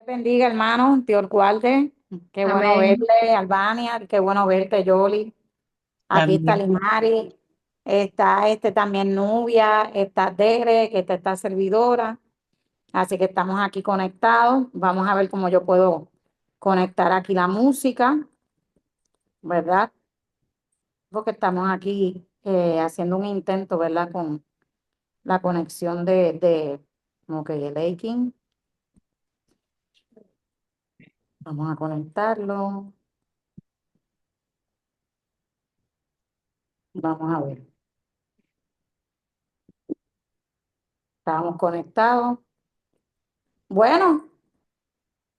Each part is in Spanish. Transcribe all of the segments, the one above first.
Bendiga, hermano, Dios guarde. Qué bueno Amén. verle, Albania. Qué bueno verte, Yoli. Aquí está También. Limari. Está también Nubia. Está Dere, que está servidora. Así que estamos aquí conectados. Vamos a ver cómo yo puedo conectar aquí la música, ¿verdad? Porque estamos aquí haciendo un intento, ¿verdad? Con la conexión ok, el Aiking. Vamos a conectarlo. Vamos a ver. Estamos conectados. Bueno,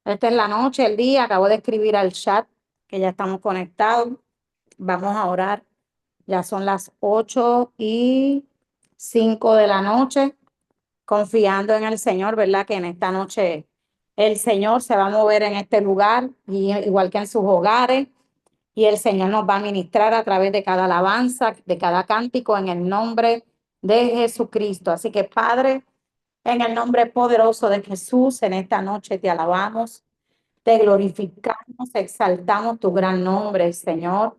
esta es la noche, el día. Acabo de escribir al chat que ya estamos conectados. Vamos a orar. Ya son las 8:05 de la noche, confiando en el Señor, ¿verdad? Que en esta noche el Señor se va a mover en este lugar, y igual que en sus hogares, y el Señor nos va a ministrar a través de cada alabanza, de cada cántico, en el nombre de Jesucristo. Así que, Padre, en el nombre poderoso de Jesús, en esta noche te alabamos, te glorificamos, exaltamos tu gran nombre, Señor.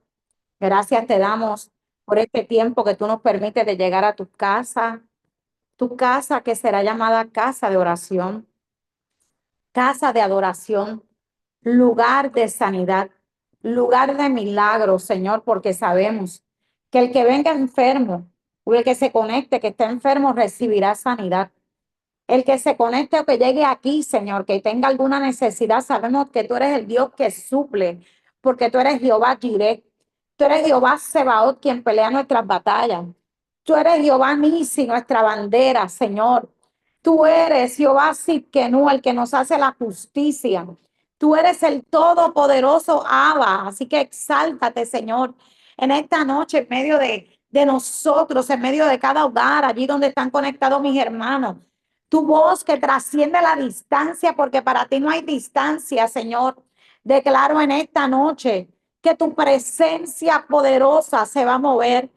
Gracias te damos por este tiempo que tú nos permites de llegar a tu casa que será llamada casa de oración, casa de adoración, lugar de sanidad, lugar de milagros, Señor, porque sabemos que el que venga enfermo o el que se conecte, que esté enfermo, recibirá sanidad. El que se conecte o que llegue aquí, Señor, que tenga alguna necesidad, sabemos que tú eres el Dios que suple, porque tú eres Jehová Jireh, tú eres Jehová Sebaot, quien pelea nuestras batallas. Tú eres Jehová Nisi, nuestra bandera, Señor. Tú eres Jehová Sidkenu, el que nos hace la justicia. Tú eres el todopoderoso Abba, así que exáltate, Señor, en esta noche, en medio de nosotros, en medio de cada hogar, allí donde están conectados mis hermanos. Tu voz que trasciende la distancia, porque para ti no hay distancia, Señor. Declaro en esta noche que tu presencia poderosa se va a mover.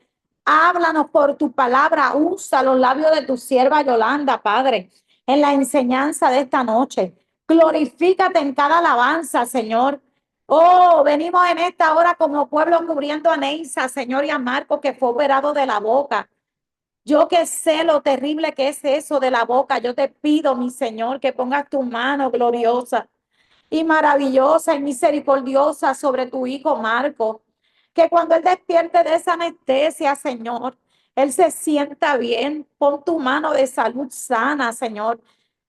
Háblanos por tu palabra, usa los labios de tu sierva Yolanda, Padre, en la enseñanza de esta noche. Glorifícate en cada alabanza, Señor. Oh, venimos en esta hora como pueblo cubriendo a Neisa, Señor, y a Marco, que fue operado de la boca. Yo que sé lo terrible que es eso de la boca, yo te pido, mi Señor, que pongas tu mano gloriosa y maravillosa y misericordiosa sobre tu hijo Marco, que cuando él despierte de esa anestesia, Señor, él se sienta bien. Pon tu mano de salud sana, Señor.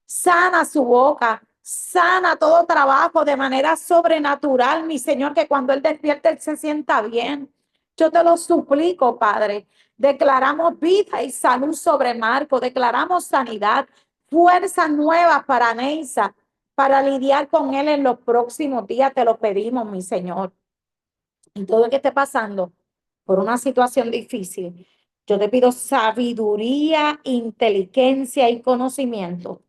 Sana su boca, sana todo trabajo de manera sobrenatural, mi Señor, que cuando él despierte, él se sienta bien. Yo te lo suplico, Padre. Declaramos vida y salud sobre Marco, declaramos sanidad, fuerzas nuevas para Neisa, para lidiar con él en los próximos días. Te lo pedimos, mi Señor. Y todo lo que esté pasando por una situación difícil, yo te pido sabiduría, inteligencia y conocimiento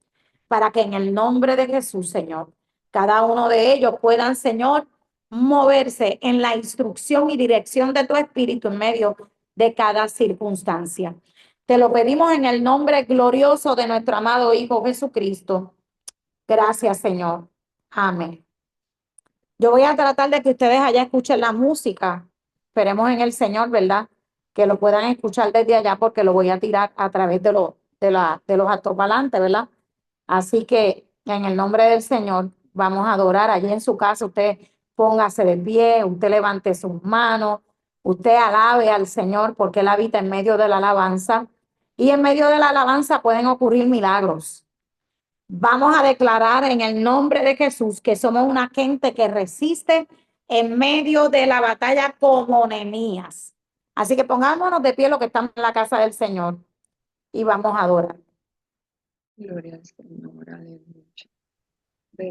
para que en el nombre de Jesús, Señor, cada uno de ellos puedan, Señor, moverse en la instrucción y dirección de tu espíritu en medio de cada circunstancia. Te lo pedimos en el nombre glorioso de nuestro amado Hijo Jesucristo. Gracias, Señor. Amén. Yo voy a tratar de que ustedes allá escuchen la música. Esperemos en el Señor, ¿verdad? Que lo puedan escuchar desde allá porque lo voy a tirar a través de los altoparlantes, ¿verdad? Así que en el nombre del Señor vamos a adorar allí en su casa. Usted póngase de pie, usted levante sus manos, usted alabe al Señor porque Él habita en medio de la alabanza. Y en medio de la alabanza pueden ocurrir milagros. Vamos a declarar en el nombre de Jesús que somos una gente que resiste en medio de la batalla como Nehemías. Así que pongámonos de pie lo que estamos en la casa del Señor y vamos a adorar. Gloria al Señor, aleluya.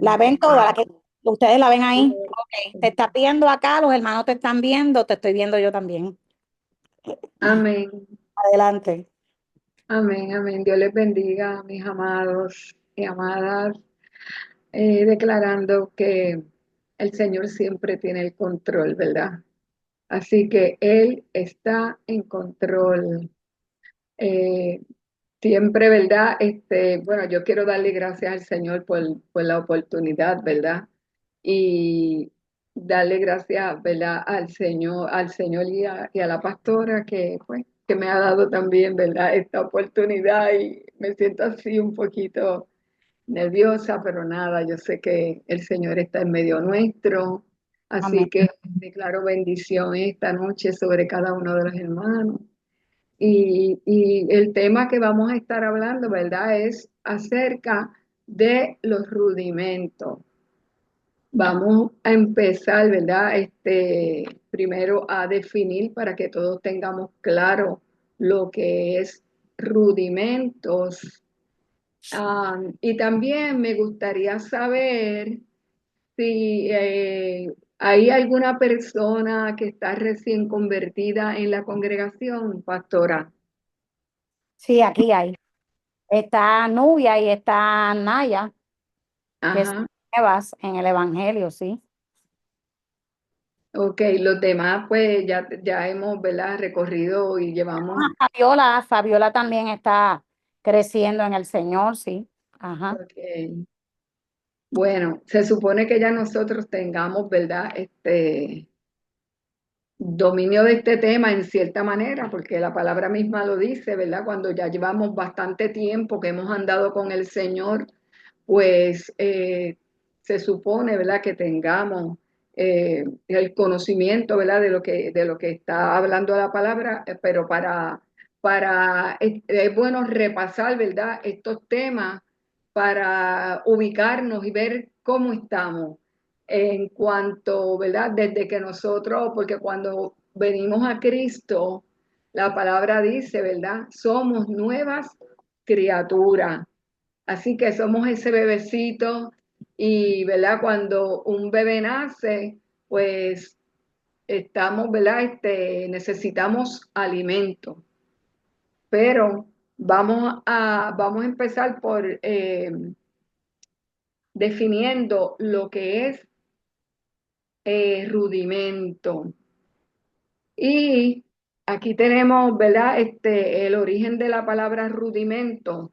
La ven Bendito. toda, la que ustedes la ven ahí. Ok, te está viendo acá, los hermanos te están viendo, te estoy viendo yo también. Amén, Adelante. amén, amén. Dios les bendiga, mis amados y amadas, declarando que el Señor siempre tiene el control, ¿verdad? Así que Él está en control. Siempre, ¿verdad? Bueno, yo quiero darle gracias al Señor por la oportunidad, ¿verdad? Y darle gracias, ¿verdad? Al Señor y a la pastora que, pues, que me ha dado también, ¿verdad? Esta oportunidad y me siento así un poquito nerviosa, pero nada, yo sé que el Señor está en medio nuestro, Amén. así que declaro bendición esta noche sobre cada uno de los hermanos. Y el tema que vamos a estar hablando, ¿verdad? Es acerca de los rudimentos. Vamos a empezar, ¿verdad? Primero a definir para que todos tengamos claro lo que es rudimentos. Y también me gustaría saber si hay alguna persona que está recién convertida en la congregación, pastora. Sí, aquí hay. Está Nubia y está Naya, que son Ajá. nuevas en el Evangelio, sí. Ok, los demás pues ya hemos, ¿verdad? Recorrido y llevamos. Fabiola también está creciendo en el Señor, sí. Ajá. Ok. Bueno, se supone que ya nosotros tengamos, ¿verdad? Dominio de este tema en cierta manera, porque la palabra misma lo dice, ¿verdad? Cuando ya llevamos bastante tiempo que hemos andado con el Señor, pues se supone, ¿verdad? Que tengamos el conocimiento, ¿verdad? De lo que está hablando la palabra, pero es bueno repasar, ¿verdad? Estos temas para ubicarnos y ver cómo estamos en cuanto, ¿verdad? Desde que nosotros, porque cuando venimos a Cristo, la palabra dice, ¿verdad? Somos nuevas criaturas. Así que somos ese bebecito y, ¿verdad? Cuando un bebé nace, pues estamos, ¿verdad? Necesitamos alimento. Pero vamos a empezar por definiendo lo que es rudimento. Y aquí tenemos, ¿verdad? El origen de la palabra rudimento,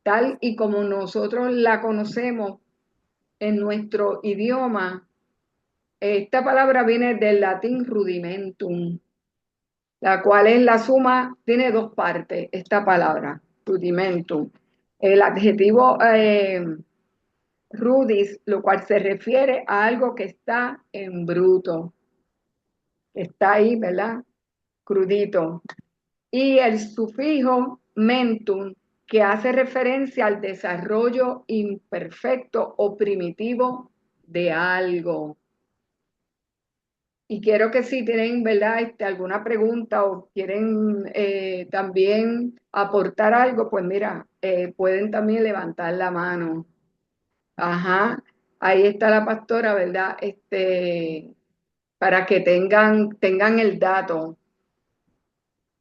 tal y como nosotros la conocemos en nuestro idioma. Esta palabra viene del latín rudimentum, la cual es la suma, tiene dos partes, esta palabra, rudimentum. El adjetivo rudis, lo cual se refiere a algo que está en bruto, está ahí, ¿verdad? Crudito. Y el sufijo mentum, que hace referencia al desarrollo imperfecto o primitivo de algo. Y quiero que si tienen, ¿verdad? Alguna pregunta o quieren también aportar algo, pues mira, pueden también levantar la mano. Ajá, ahí está la pastora, ¿verdad? Para que tengan el dato.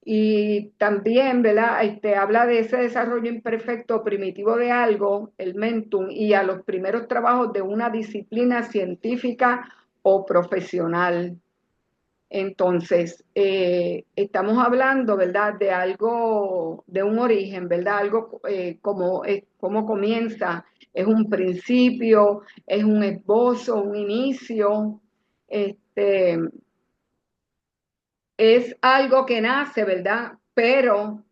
Y también, ¿verdad? Habla de ese desarrollo imperfecto primitivo de algo, el mentum, y a los primeros trabajos de una disciplina científica o profesional. Entonces, estamos hablando, ¿verdad? De algo, de un origen, ¿verdad? Algo como comienza, es un principio, es un esbozo, un inicio, este, es algo que nace, ¿verdad? Pero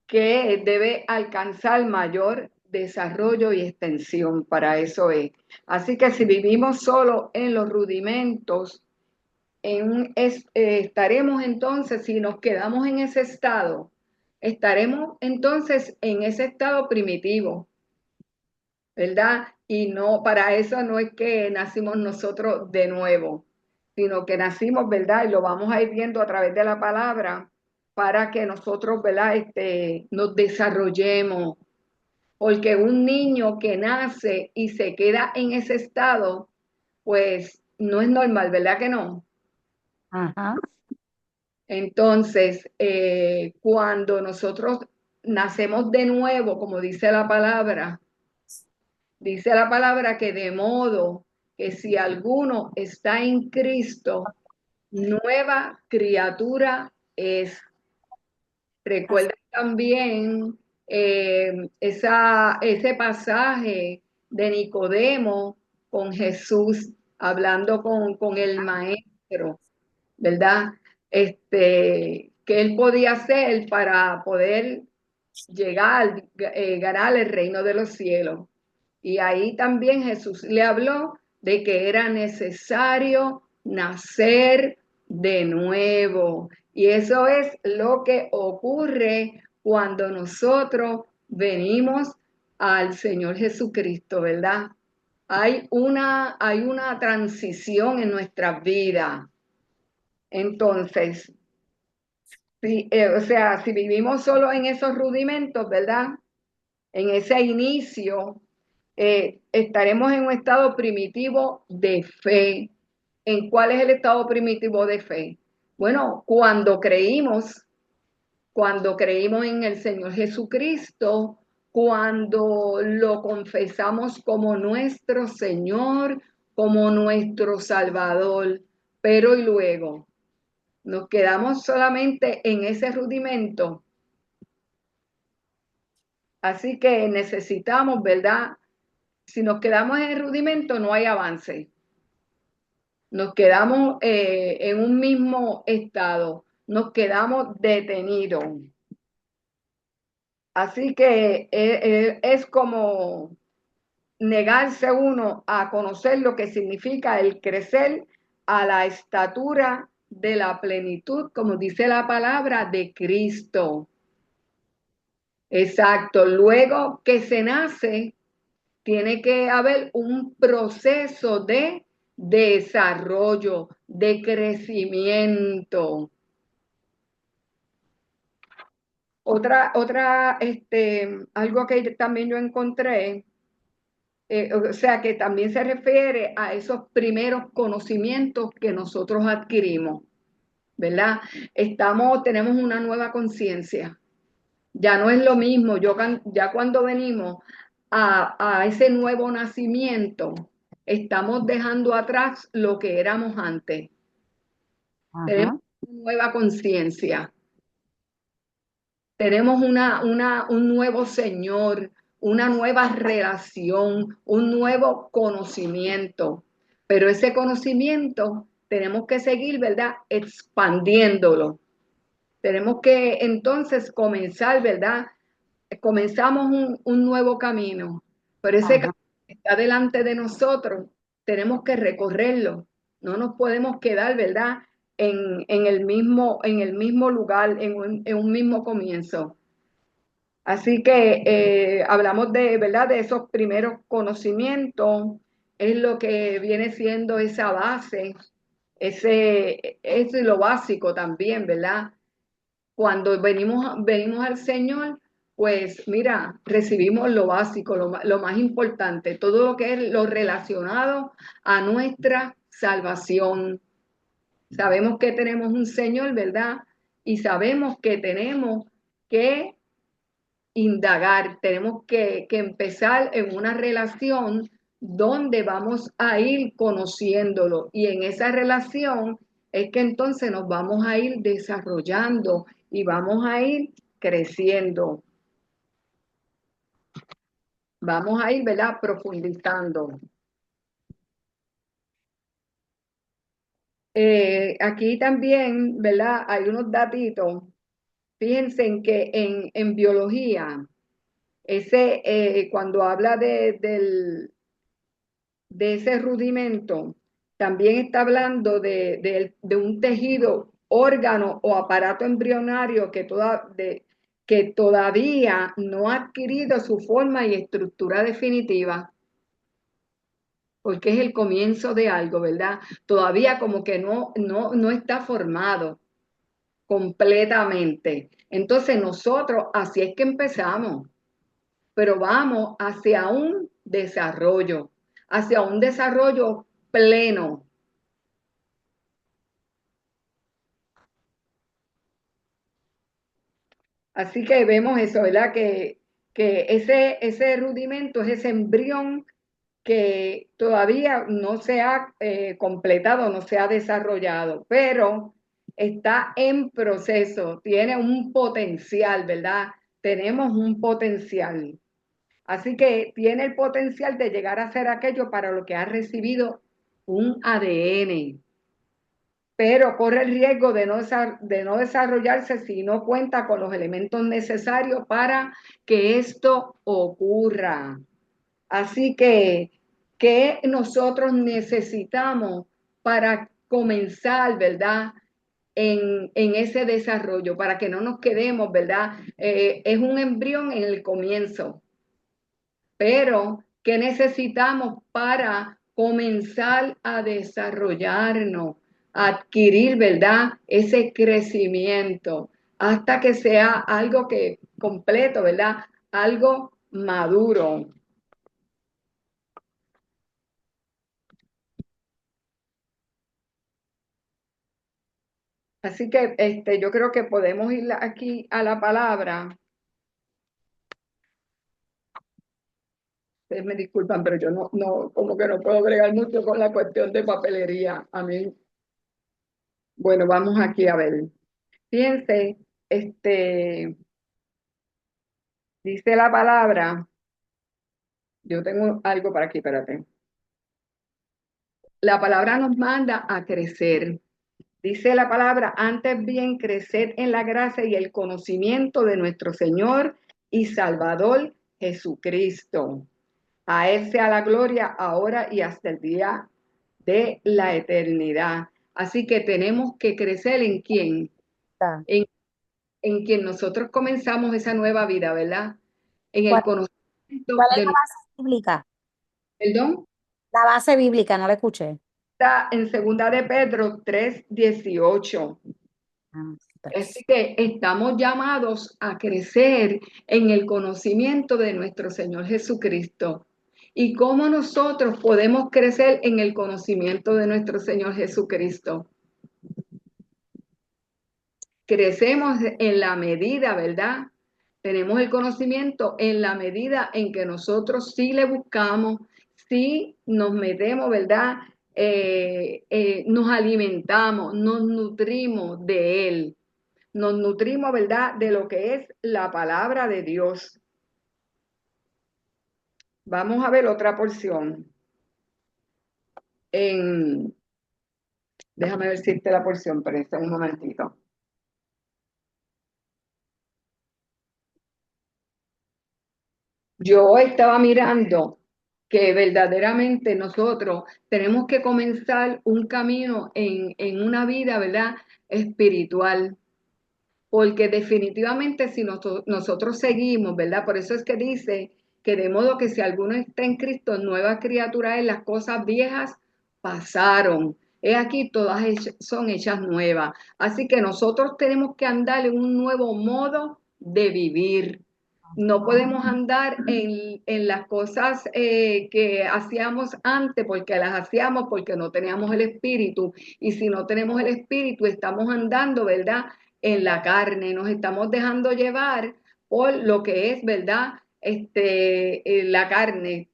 que debe alcanzar mayor desarrollo y extensión, para eso es. Así que si vivimos solo en los rudimentos, estaremos entonces, si nos quedamos en ese estado, estaremos entonces en ese estado primitivo, ¿verdad? Y no, para eso no es que nacimos nosotros de nuevo, sino que nacimos, ¿verdad? Y lo vamos a ir viendo a través de la palabra para que nosotros, ¿verdad? Nos desarrollemos, porque un niño que nace y se queda en ese estado, pues no es normal, ¿verdad que no? Ajá. Entonces, cuando nosotros nacemos de nuevo, como dice la palabra que de modo que si alguno está en Cristo, nueva criatura es. Así. Recuerda también ese pasaje de Nicodemo con Jesús, hablando con el maestro, ¿verdad? Que él podía hacer para poder llegar, ganar el reino de los cielos. Y ahí también Jesús le habló de que era necesario nacer de nuevo. Y eso es lo que ocurre cuando nosotros venimos al Señor Jesucristo, ¿verdad? Hay una transición en nuestras vidas. Entonces, o sea, si vivimos solo en esos rudimentos, ¿verdad? En ese inicio, estaremos en un estado primitivo de fe. ¿En cuál es el estado primitivo de fe? Bueno, cuando creímos en el Señor Jesucristo, cuando lo confesamos como nuestro Señor, como nuestro Salvador, pero y luego nos quedamos solamente en ese rudimento. Así que necesitamos, ¿verdad? Si nos quedamos en el rudimento, no hay avance. Nos quedamos en un mismo estado, nos quedamos detenidos. Así que es como negarse uno a conocer lo que significa el crecer a la estatura de la plenitud, como dice la palabra, de Cristo. Exacto. Luego que se nace, tiene que haber un proceso de desarrollo, de crecimiento. Algo que también yo encontré, o sea, que también se refiere a esos primeros conocimientos que nosotros adquirimos, ¿verdad? Tenemos una nueva conciencia. Ya no es lo mismo, ya cuando venimos a ese nuevo nacimiento, estamos dejando atrás lo que éramos antes. Tenemos Ajá, una nueva conciencia, tenemos un nuevo Señor, una nueva relación, un nuevo conocimiento. Pero ese conocimiento tenemos que seguir, ¿verdad? Expandiéndolo. Tenemos que entonces comenzar, ¿verdad? Comenzamos un nuevo camino, pero ese ajá, camino que está delante de nosotros, tenemos que recorrerlo. No nos podemos quedar, ¿verdad? En el mismo lugar, en un mismo comienzo. Así que hablamos de, ¿verdad? De esos primeros conocimientos, es lo que viene siendo esa base, es lo básico también, ¿verdad? Cuando venimos al Señor, pues mira, recibimos lo básico, lo más importante, todo lo que es lo relacionado a nuestra salvación. Sabemos que tenemos un Señor, ¿verdad? Y sabemos que tenemos que indagar, tenemos que empezar en una relación donde vamos a ir conociéndolo y en esa relación es que entonces nos vamos a ir desarrollando y vamos a ir creciendo, vamos a ir, ¿verdad? Profundizando. Aquí también, ¿verdad? Hay unos datitos. Fíjense en que en biología, cuando habla de ese rudimento, también está hablando de un tejido, órgano o aparato embrionario que todavía no ha adquirido su forma y estructura definitiva, porque es el comienzo de algo, ¿verdad? Todavía como que no está formado completamente. Entonces nosotros así es que empezamos, pero vamos hacia un desarrollo pleno. Así que vemos eso, ¿verdad? Que ese rudimento es ese embrión que todavía no se ha completado, no se ha desarrollado, pero está en proceso, tiene un potencial, ¿verdad? tenemos un potencial. Así que tiene el potencial de llegar a ser aquello para lo que ha recibido un ADN, pero corre el riesgo de no desarrollarse si no cuenta con los elementos necesarios para que esto ocurra. Así que, ¿qué nosotros necesitamos para comenzar, verdad? En ese desarrollo, para que no nos quedemos, ¿verdad? Es un embrión en el comienzo, pero ¿qué necesitamos para comenzar a desarrollarnos, a adquirir, ¿verdad? Ese crecimiento hasta que sea algo que completo, ¿verdad? Algo maduro. Así que yo creo que podemos ir aquí a la palabra. Ustedes me disculpan, pero yo como que no puedo bregar mucho con la cuestión de papelería. A mí, bueno, vamos aquí a ver. Fíjense, dice la palabra, yo tengo algo para aquí, espérate. La palabra nos manda a crecer. Dice la palabra, antes bien, creced en la gracia y el conocimiento de nuestro Señor y Salvador Jesucristo. A Él sea la gloria ahora y hasta el día de la eternidad. Así que tenemos que crecer en quién, Ah, en, en quien nosotros comenzamos esa nueva vida, ¿verdad? En ¿Cuál, el conocimiento cuál es de la nuestro base bíblica? perdón. La base bíblica, no la escuché. Está en segunda de Pedro 3:18. Ah, Así tres. que estamos llamados a crecer en el conocimiento de nuestro Señor Jesucristo. ¿Y cómo nosotros podemos crecer en el conocimiento de nuestro Señor Jesucristo? Crecemos en la medida, ¿verdad? Tenemos el conocimiento en la medida en que nosotros sí le buscamos, sí nos metemos, ¿verdad? Nos alimentamos, nos nutrimos de él, nos nutrimos, ¿verdad? De lo que es la palabra de Dios. Vamos a ver otra porción. En, déjame ver si esta es la porción, pero está un momentito. Yo estaba mirando que verdaderamente nosotros tenemos que comenzar un camino en una vida, ¿verdad? Espiritual, porque definitivamente si nosotros seguimos, ¿verdad? Por eso es que dice que de modo que si alguno está en Cristo, nueva criatura es, las cosas viejas pasaron. He aquí, todas son hechas nuevas. Así que nosotros tenemos que andar en un nuevo modo de vivir. No podemos andar en las cosas que hacíamos antes porque las hacíamos porque no teníamos el espíritu. Y si no tenemos el espíritu, estamos andando, ¿verdad? En la carne, nos estamos dejando llevar por lo que es, ¿verdad? La carne,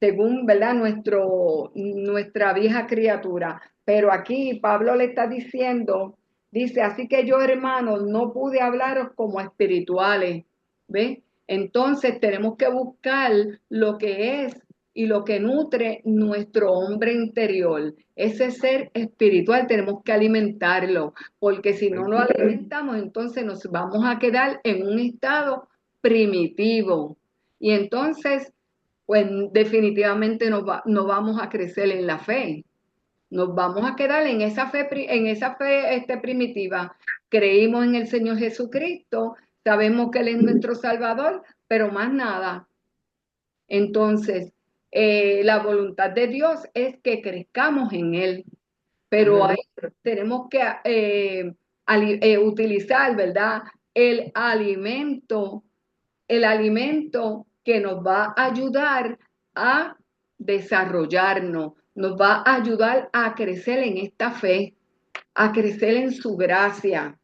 según, ¿verdad? Nuestra vieja criatura. Pero aquí Pablo le está diciendo, dice, así que yo, hermanos, no pude hablaros como espirituales, ¿ves? Entonces tenemos que buscar lo que es y lo que nutre nuestro hombre interior. Ese ser espiritual tenemos que alimentarlo, porque si no lo alimentamos, entonces nos vamos a quedar en un estado primitivo. Y entonces pues definitivamente no vamos a crecer en la fe. Nos vamos a quedar en esa fe primitiva. Creímos en el Señor Jesucristo, sabemos que Él es nuestro Salvador, pero más nada. Entonces, la voluntad de Dios es que crezcamos en Él, pero ahí tenemos que utilizar, ¿verdad? El alimento el alimento que nos va a ayudar a desarrollarnos, nos va a ayudar a crecer en esta fe, a crecer en su gracia.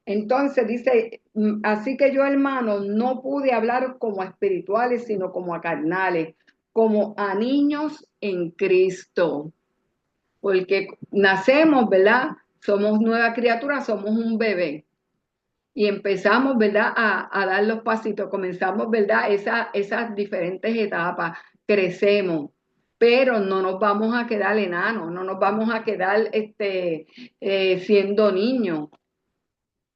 Entonces dice, así que yo, hermano, no pude hablar como a espirituales, sino como a carnales, como a niños en Cristo, porque nacemos, ¿verdad? Somos nueva criatura, somos un bebé. y empezamos, ¿verdad? A dar los pasitos, comenzamos, ¿verdad? Esas diferentes etapas, crecemos, pero no nos vamos a quedar enanos, no nos vamos a quedar siendo niños.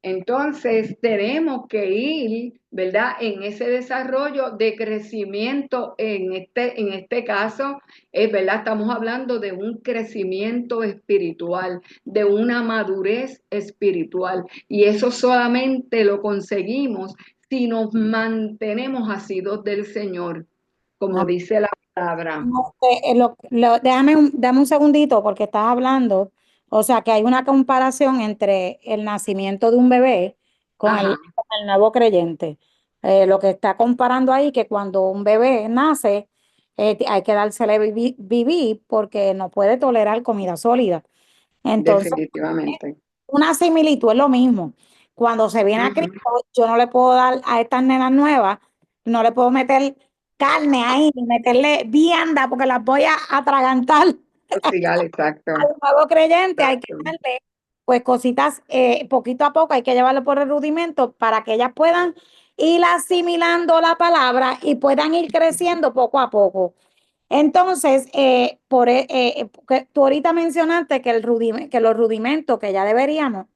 Entonces, tenemos que ir, ¿verdad? En ese desarrollo de crecimiento, en este caso, ¿verdad? Estamos hablando de un crecimiento espiritual, de una madurez espiritual. Y eso solamente lo conseguimos si nos mantenemos asidos del Señor, como dice la palabra. No, dame un segundito porque estás hablando, o sea que hay una comparación entre el nacimiento de un bebé Ajá, con el nuevo creyente. Lo que está comparando ahí que cuando un bebé nace, hay que dársele vivir porque no puede tolerar comida sólida. Entonces, definitivamente. una similitud es lo mismo. Cuando se viene a Cristo, Ujú. yo no le puedo dar a estas nenas nuevas, no le puedo meter carne ahí, ni meterle vianda, porque las voy a atragantar. Social, exacto, Al nuevo creyente hay que exacto. darle, pues, cositas poquito a poco, hay que llevarlo por el rudimento para que ellas puedan ir asimilando la palabra y puedan ir creciendo poco a poco. Entonces, que tú ahorita mencionaste que, que los rudimentos que ya deberíamos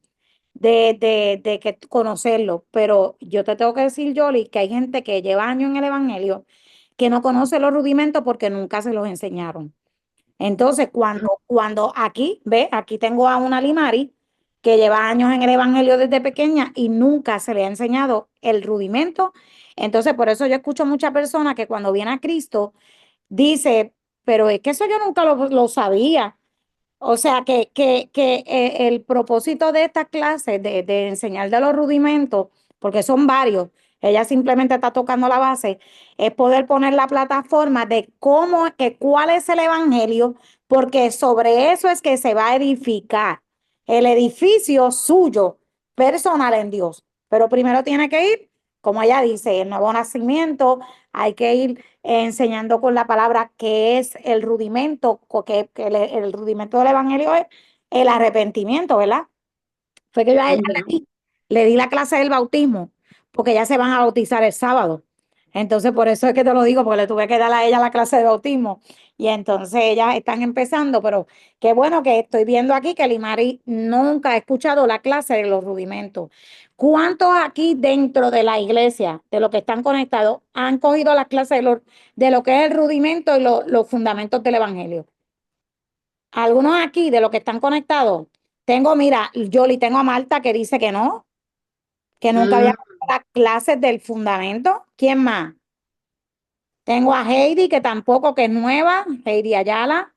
de que conocerlo, pero yo te tengo que decir, Yoli, que hay gente que lleva años en el Evangelio que no conoce los rudimentos porque nunca se los enseñaron. Entonces, cuando aquí, ve, aquí tengo a una Limari que lleva años en el Evangelio desde pequeña y nunca se le ha enseñado el rudimento. Entonces, por eso yo escucho muchas personas que cuando viene a Cristo, dice, pero es que eso yo nunca lo sabía. O sea que el propósito de esta clase, de enseñar de los rudimentos, porque son varios, ella simplemente está tocando la base, es poder poner la plataforma de cuál es el evangelio, porque sobre eso es que se va a edificar el edificio suyo, personal en Dios. Pero primero tiene que ir, como ella dice, el nuevo nacimiento, hay que ir enseñando con la palabra que es el rudimento, que el rudimento del evangelio es el arrepentimiento, ¿verdad? Fue que yo a ella Ujú. le di la clase del bautismo, porque ya se van a bautizar el sábado. Entonces, por eso es que te lo digo, porque le tuve que dar a ella la clase de bautismo. Y entonces ellas están empezando, pero qué bueno que estoy viendo aquí que Limari nunca ha escuchado la clase de los rudimentos. ¿Cuántos aquí dentro de la iglesia, de los que están conectados, han cogido la clase de lo que es el rudimento y los fundamentos del evangelio? Algunos aquí de los que están conectados. Tengo, mira, Yoli, tengo a Marta que dice que nunca había Mm, cogido las clases del fundamento. ¿Quién más? Tengo a Heidi, que tampoco, que es nueva, Heidi Ayala.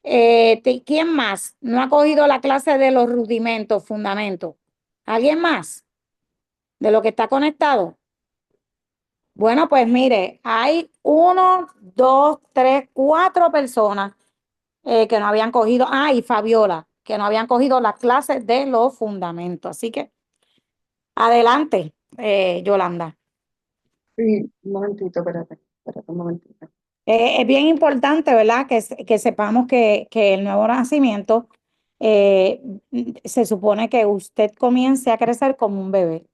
¿Quién más? No ha cogido la clase de los rudimentos, fundamentos. ¿Alguien más de lo que está conectado? Bueno, pues mire, hay uno, dos, tres, cuatro personas que no habían cogido, y Fabiola, que no habían cogido las clases de los fundamentos. Así que adelante, Yolanda. sí, un momentito, espérate un momentito. Es bien importante, ¿verdad? Que sepamos que el nuevo nacimiento eh, se supone que usted comience a crecer como un bebé,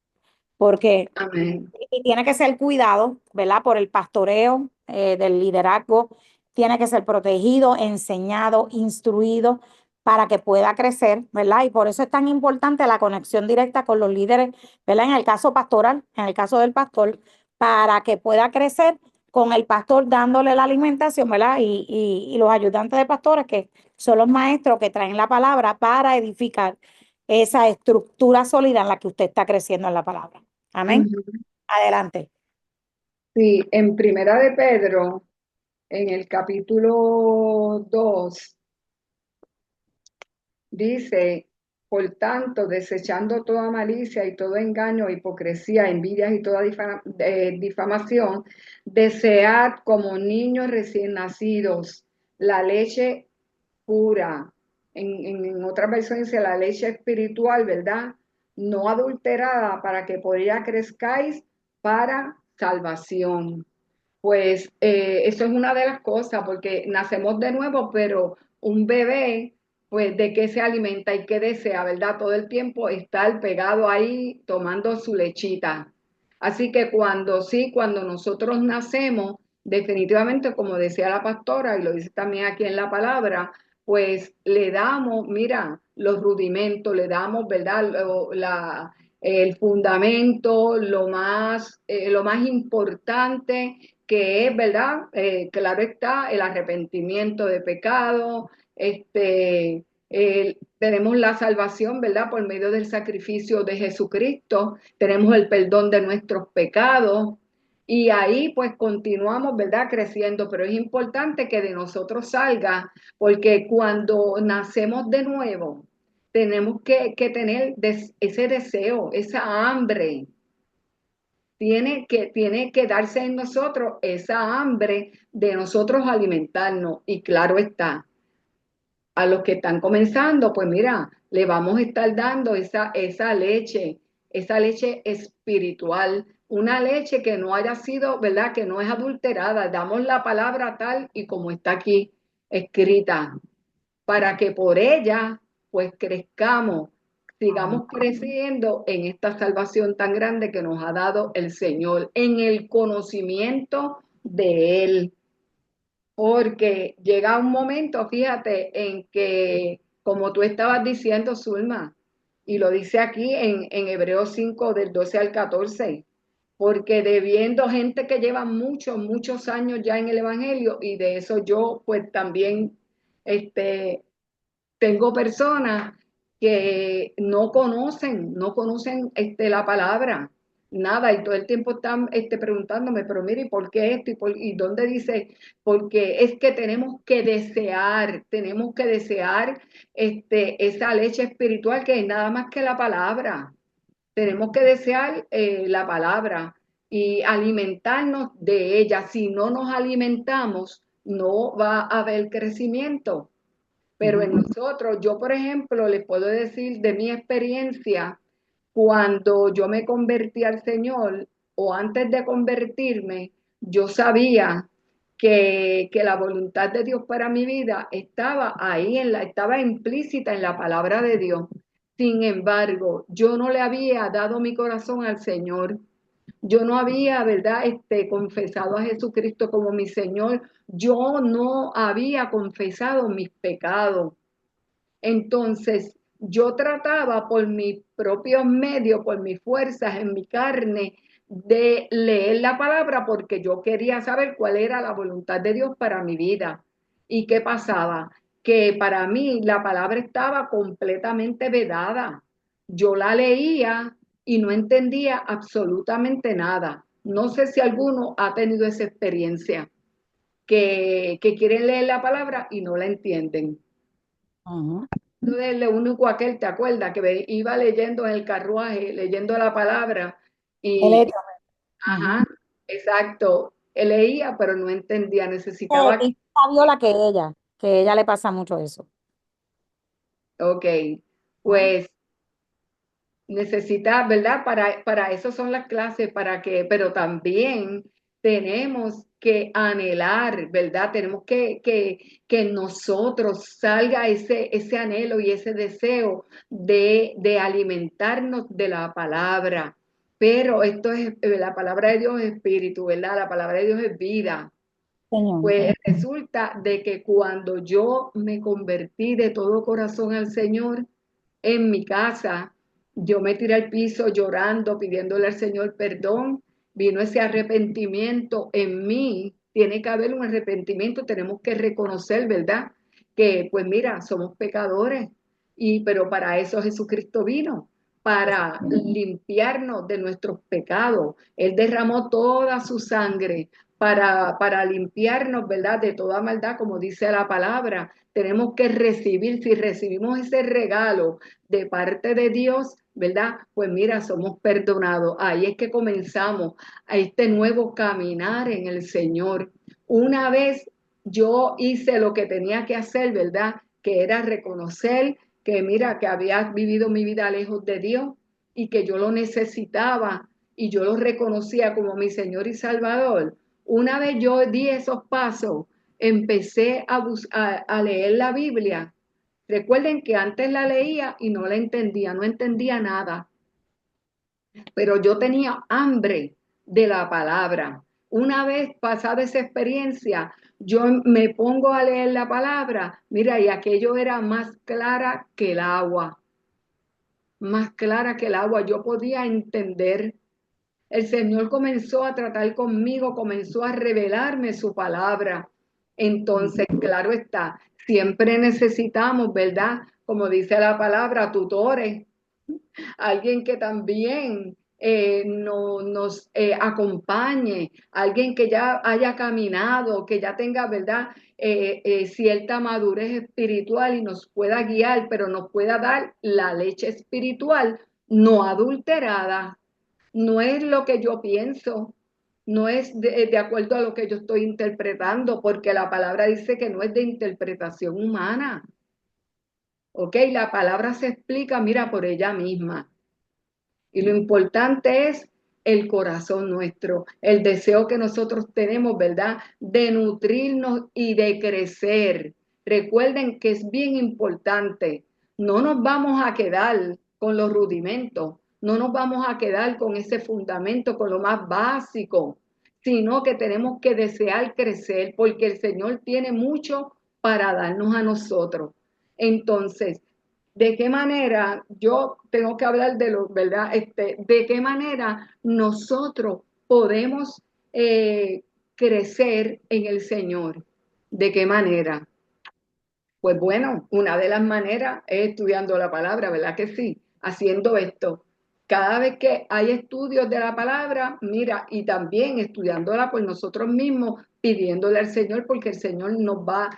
porque Amén. y tiene que ser cuidado, ¿verdad? Por el pastoreo del liderazgo, tiene que ser protegido, enseñado, instruido para que pueda crecer, ¿verdad? Y por eso es tan importante la conexión directa con los líderes, ¿verdad? En el caso pastoral, en el caso del pastor, para que pueda crecer con el pastor dándole la alimentación, ¿verdad? Y los ayudantes de pastores, que son los maestros que traen la palabra para edificar esa estructura sólida en la que usted está creciendo en la palabra. Amén. Ujú. Adelante. Sí, en Primera de Pedro, en el capítulo 2 dice, por tanto, desechando toda malicia y todo engaño, hipocresía, envidias y toda difamación, desead como niños recién nacidos la leche pura. En otras versiones dice la leche espiritual, ¿verdad? No adulterada para que por ella crezcáis para salvación. Pues eso es una de las cosas, porque nacemos de nuevo, pero un bebé pues de qué se alimenta y qué desea, ¿verdad? Todo el tiempo estar pegado ahí tomando su lechita. Así que cuando nosotros nacemos, definitivamente, como decía la pastora, y lo dice también aquí en la palabra, pues le damos, mira, los rudimentos, le damos, ¿verdad? El fundamento, lo más importante que es, ¿verdad? Claro está, el arrepentimiento de pecado, tenemos la salvación, ¿verdad? Por medio del sacrificio de Jesucristo, tenemos el perdón de nuestros pecados y ahí pues continuamos, ¿verdad? Creciendo, pero es importante que de nosotros salga, porque cuando nacemos de nuevo, tenemos que tener ese deseo, esa hambre. Tiene que darse en nosotros esa hambre de nosotros alimentarnos. Y claro está, a los que están comenzando, pues mira, le vamos a estar dando esa leche espiritual, una leche que no haya sido, ¿verdad? Que no es adulterada. Damos la palabra tal y como está aquí escrita, para que por ella, pues crezcamos, sigamos creciendo en esta salvación tan grande que nos ha dado el Señor, en el conocimiento de Él. Porque llega un momento, fíjate, en que, como tú estabas diciendo, Zulma, y lo dice aquí en Hebreos 5 del 12 al 14, porque debiendo gente que lleva muchos, muchos años ya en el Evangelio, y de eso yo pues también este, tengo personas que no conocen la palabra, nada, y todo el tiempo están preguntándome, pero mire, ¿y por qué esto? ¿Y dónde dice? Porque es que tenemos que desear esa leche espiritual que es nada más que la palabra. Tenemos que desear la palabra y alimentarnos de ella. Si no nos alimentamos, no va a haber crecimiento. Pero en nosotros, yo por ejemplo, les puedo decir de mi experiencia, cuando yo me convertí al Señor o antes de convertirme, yo sabía que la voluntad de Dios para mi vida estaba ahí, estaba implícita en la palabra de Dios. Sin embargo, yo no le había dado mi corazón al Señor. Yo no había, ¿verdad? Confesado a Jesucristo como mi Señor. Yo no había confesado mis pecados. Entonces, yo trataba por mis propios medios, por mis fuerzas en mi carne, de leer la palabra porque yo quería saber cuál era la voluntad de Dios para mi vida. ¿Y qué pasaba? Que para mí la palabra estaba completamente vedada. Yo la leía y no entendía absolutamente nada. No sé si alguno ha tenido esa experiencia, que quieren leer la palabra y no la entienden. Ujú. El único aquel, ¿te acuerdas? Iba leyendo en el carruaje, leyendo la palabra El y, hecho. Ujú. ajá, exacto, leía pero no entendía, necesitaba, Y Fabiola que ella le pasa mucho eso. ok, ¿No? pues necesita, ¿verdad? Para eso son las clases, pero también tenemos que anhelar, ¿verdad? Tenemos que en nosotros salga ese anhelo y ese deseo de alimentarnos de la palabra. Pero esto es, la palabra de Dios es espíritu, ¿verdad? La palabra de Dios es vida. Señor. Pues resulta de que cuando yo me convertí de todo corazón al Señor en mi casa, yo me tiré al piso llorando, pidiéndole al Señor perdón. Vino ese arrepentimiento en mí. Tiene que haber un arrepentimiento, tenemos que reconocer, ¿verdad? Que pues mira, somos pecadores pero para eso Jesucristo vino, para limpiarnos de nuestros pecados. Él derramó toda su sangre para limpiarnos, ¿verdad? De toda maldad, como dice la palabra. Tenemos que recibir, si recibimos ese regalo de parte de Dios, ¿verdad? Pues mira, somos perdonados. Ahí es que comenzamos a este nuevo caminar en el Señor. Una vez yo hice lo que tenía que hacer, ¿verdad? Que era reconocer que mira, que había vivido mi vida lejos de Dios y que yo lo necesitaba y yo lo reconocía como mi Señor y Salvador. Una vez yo di esos pasos, empecé a leer la Biblia. Recuerden que antes la leía y no la entendía, no entendía nada, pero yo tenía hambre de la palabra. Una vez pasada esa experiencia, yo me pongo a leer la palabra, mira, y aquello era más clara que el agua, más clara que el agua. Yo podía entender. El Señor comenzó a tratar conmigo, comenzó a revelarme su palabra. Entonces, claro está, siempre necesitamos, ¿verdad? Como dice la palabra, tutores, alguien que también nos acompañe, alguien que ya haya caminado, que ya tenga, ¿verdad? Cierta madurez espiritual y nos pueda guiar, pero nos pueda dar la leche espiritual no adulterada. No es lo que yo pienso, no es de acuerdo a lo que yo estoy interpretando, porque la palabra dice que no es de interpretación humana. ¿Ok? La palabra se explica, mira, por ella misma. Y lo importante es el corazón nuestro, el deseo que nosotros tenemos, ¿verdad? De nutrirnos y de crecer. Recuerden que es bien importante. No nos vamos a quedar con los rudimentos, no nos vamos a quedar con ese fundamento, con lo más básico, sino que tenemos que desear crecer porque el Señor tiene mucho para darnos a nosotros. Entonces, ¿de qué manera yo tengo que hablar de lo, verdad? ¿De qué manera nosotros podemos crecer en el Señor? ¿De qué manera? Pues bueno, una de las maneras es estudiando la palabra, ¿verdad que sí? Haciendo esto. Cada vez que hay estudios de la palabra, mira, y también estudiándola por nosotros mismos, pidiéndole al Señor, porque el Señor nos va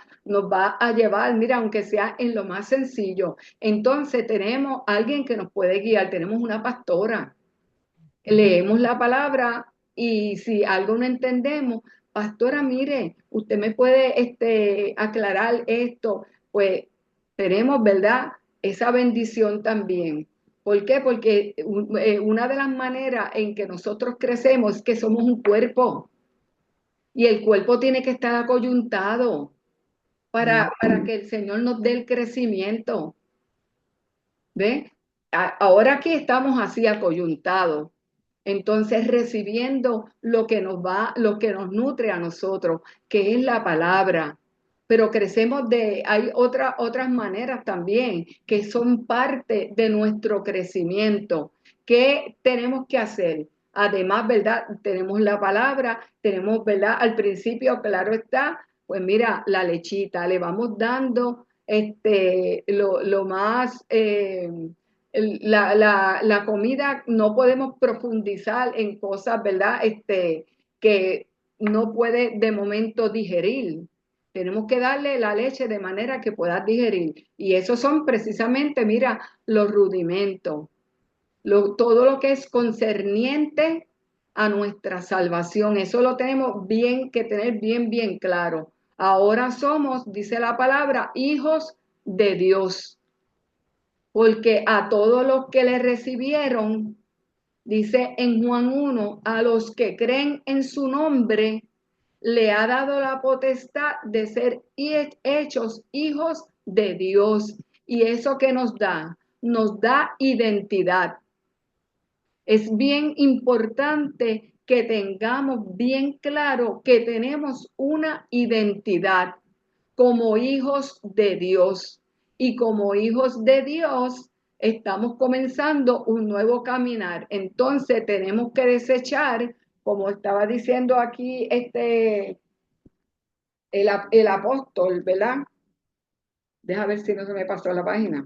a llevar, mira, aunque sea en lo más sencillo. Entonces tenemos alguien que nos puede guiar, tenemos una pastora. Leemos la palabra y si algo no entendemos, pastora, mire, usted me puede aclarar esto, pues tenemos, ¿verdad? Esa bendición también. ¿Por qué? Porque una de las maneras en que nosotros crecemos es que somos un cuerpo y el cuerpo tiene que estar acoyuntado para que el Señor nos dé el crecimiento. ¿Ve? Ahora aquí estamos así acoyuntados, entonces recibiendo lo que nos va, lo que nos nutre a nosotros, que es la palabra. Pero crecemos hay otras maneras también que son parte de nuestro crecimiento. ¿Qué tenemos que hacer? Además, ¿verdad? Tenemos la palabra, tenemos, ¿verdad? Al principio, claro está, pues mira, la lechita, le vamos dando lo más, la comida, no podemos profundizar en cosas, ¿verdad? Que no puede de momento digerir. Tenemos que darle la leche de manera que pueda digerir. Y esos son precisamente, mira, los rudimentos. Todo lo que es concerniente a nuestra salvación. Eso lo tenemos bien que tener bien claro. Ahora somos, dice la palabra, hijos de Dios, porque a todos los que le recibieron, dice en Juan 1, a los que creen en su nombre, le ha dado la potestad de ser hechos hijos de Dios. ¿Y eso qué nos da? Nos da identidad. Es bien importante que tengamos bien claro que tenemos una identidad como hijos de Dios. Y como hijos de Dios estamos comenzando un nuevo caminar. Entonces tenemos que desechar, como estaba diciendo aquí el apóstol, ¿verdad? Deja ver si no se me pasó la página.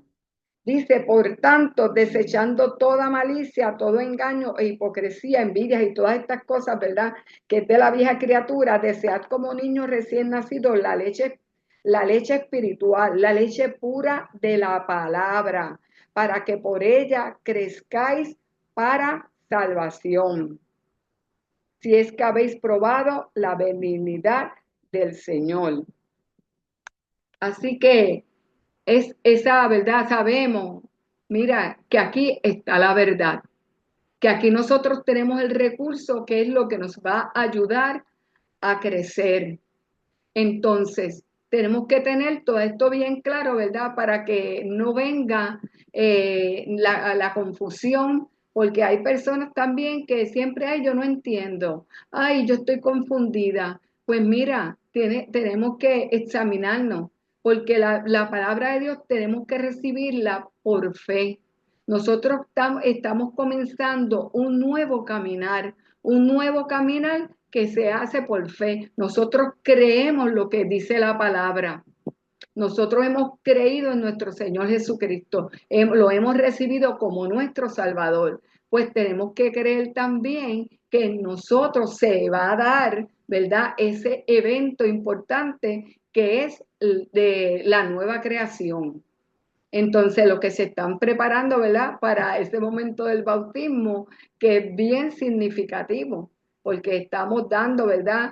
Dice, por tanto, desechando toda malicia, todo engaño e hipocresía, envidias y todas estas cosas, ¿verdad? Que es de la vieja criatura, desead como niños recién nacidos la leche espiritual, la leche pura de la palabra, para que por ella crezcáis para salvación. Si es que habéis probado la benignidad del Señor. Así que es esa verdad, sabemos, mira, que aquí está la verdad, que aquí nosotros tenemos el recurso que es lo que nos va a ayudar a crecer. Entonces, tenemos que tener todo esto bien claro, ¿verdad? Para que no venga la confusión, porque hay personas también que siempre, ay, yo no entiendo, ay, yo estoy confundida. Pues mira, tenemos que examinarnos, porque la palabra de Dios tenemos que recibirla por fe. Nosotros estamos comenzando un nuevo caminar que se hace por fe. Nosotros creemos lo que dice la palabra. Nosotros hemos creído en nuestro Señor Jesucristo, lo hemos recibido como nuestro Salvador. Pues tenemos que creer también que en nosotros se va a dar, ¿verdad? Ese evento importante que es de la nueva creación. Entonces, los que se están preparando, ¿verdad? Para ese momento del bautismo, que es bien significativo, porque estamos dando, ¿verdad?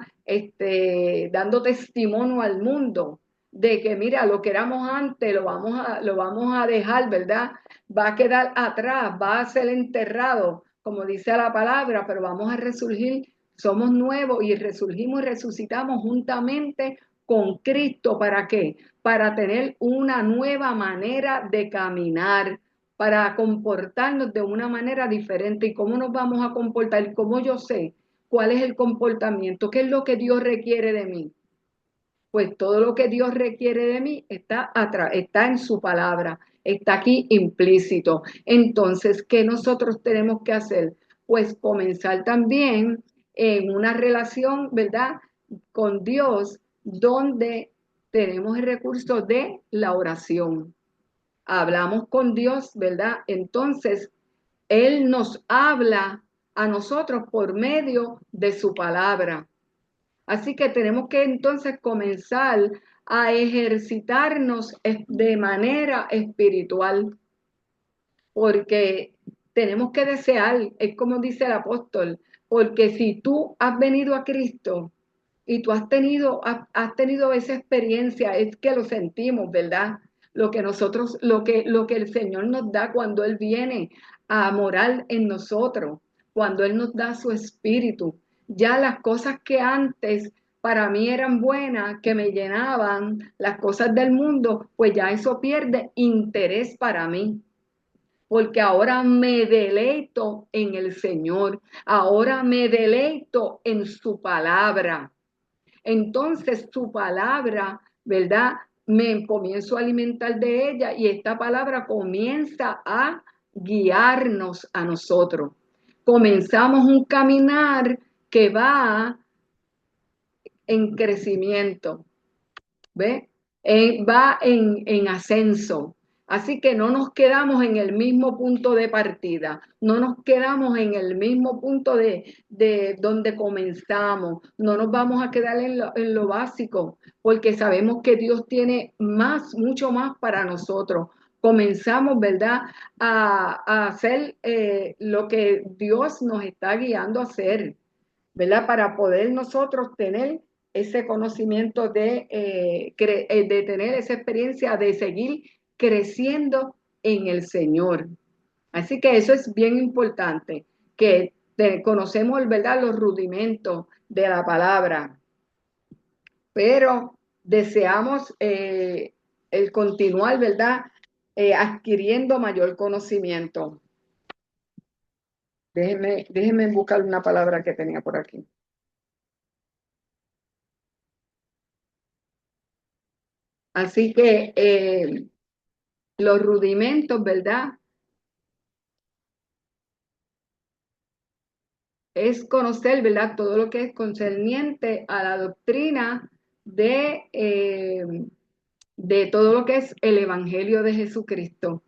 Dando testimonio al mundo de que, mira, lo que éramos antes lo vamos a dejar, ¿verdad? Va a quedar atrás, va a ser enterrado, como dice la palabra, pero vamos a resurgir, somos nuevos y resurgimos y resucitamos juntamente con Cristo. ¿Para qué? Para tener una nueva manera de caminar, para comportarnos de una manera diferente. ¿Y cómo nos vamos a comportar? ¿Cómo yo sé cuál es el comportamiento? ¿Qué es lo que Dios requiere de mí? Pues todo lo que Dios requiere de mí está en su palabra, está aquí implícito. Entonces, ¿qué nosotros tenemos que hacer? Pues comenzar también en una relación, ¿verdad? Con Dios, donde tenemos el recurso de la oración. Hablamos con Dios, ¿verdad? Entonces, Él nos habla a nosotros por medio de su palabra. Así que tenemos que entonces comenzar a ejercitarnos de manera espiritual, porque tenemos que desear, es como dice el apóstol, porque si tú has venido a Cristo y tú has tenido esa experiencia, es que lo sentimos, ¿verdad? Lo que nosotros, lo que el Señor nos da cuando Él viene a morar en nosotros, cuando Él nos da su espíritu. Ya las cosas que antes para mí eran buenas, que me llenaban, las cosas del mundo, pues ya eso pierde interés para mí, porque ahora me deleito en el Señor, ahora me deleito en su palabra. Entonces su palabra, ¿verdad? Me comienzo a alimentar de ella y esta palabra comienza a guiarnos a nosotros. Comenzamos un caminar que va en crecimiento. ¿Ve? Va en ascenso. Así que no nos quedamos en el mismo punto de partida, no nos quedamos en el mismo punto de donde comenzamos, no nos vamos a quedar en lo básico, porque sabemos que Dios tiene más, mucho más para nosotros. Comenzamos, ¿verdad?, a hacer lo que Dios nos está guiando a hacer, ¿verdad? Para poder nosotros tener ese conocimiento de tener esa experiencia de seguir creciendo en el Señor. Así que eso es bien importante, que conocemos, ¿verdad?, los rudimentos de la palabra, pero deseamos el continuar, ¿verdad?, adquiriendo mayor conocimiento. Déjenme buscar una palabra que tenía por aquí. Así que los rudimentos, ¿verdad? Es conocer, ¿verdad? Todo lo que es concerniente a la doctrina de todo lo que es el Evangelio de Jesucristo.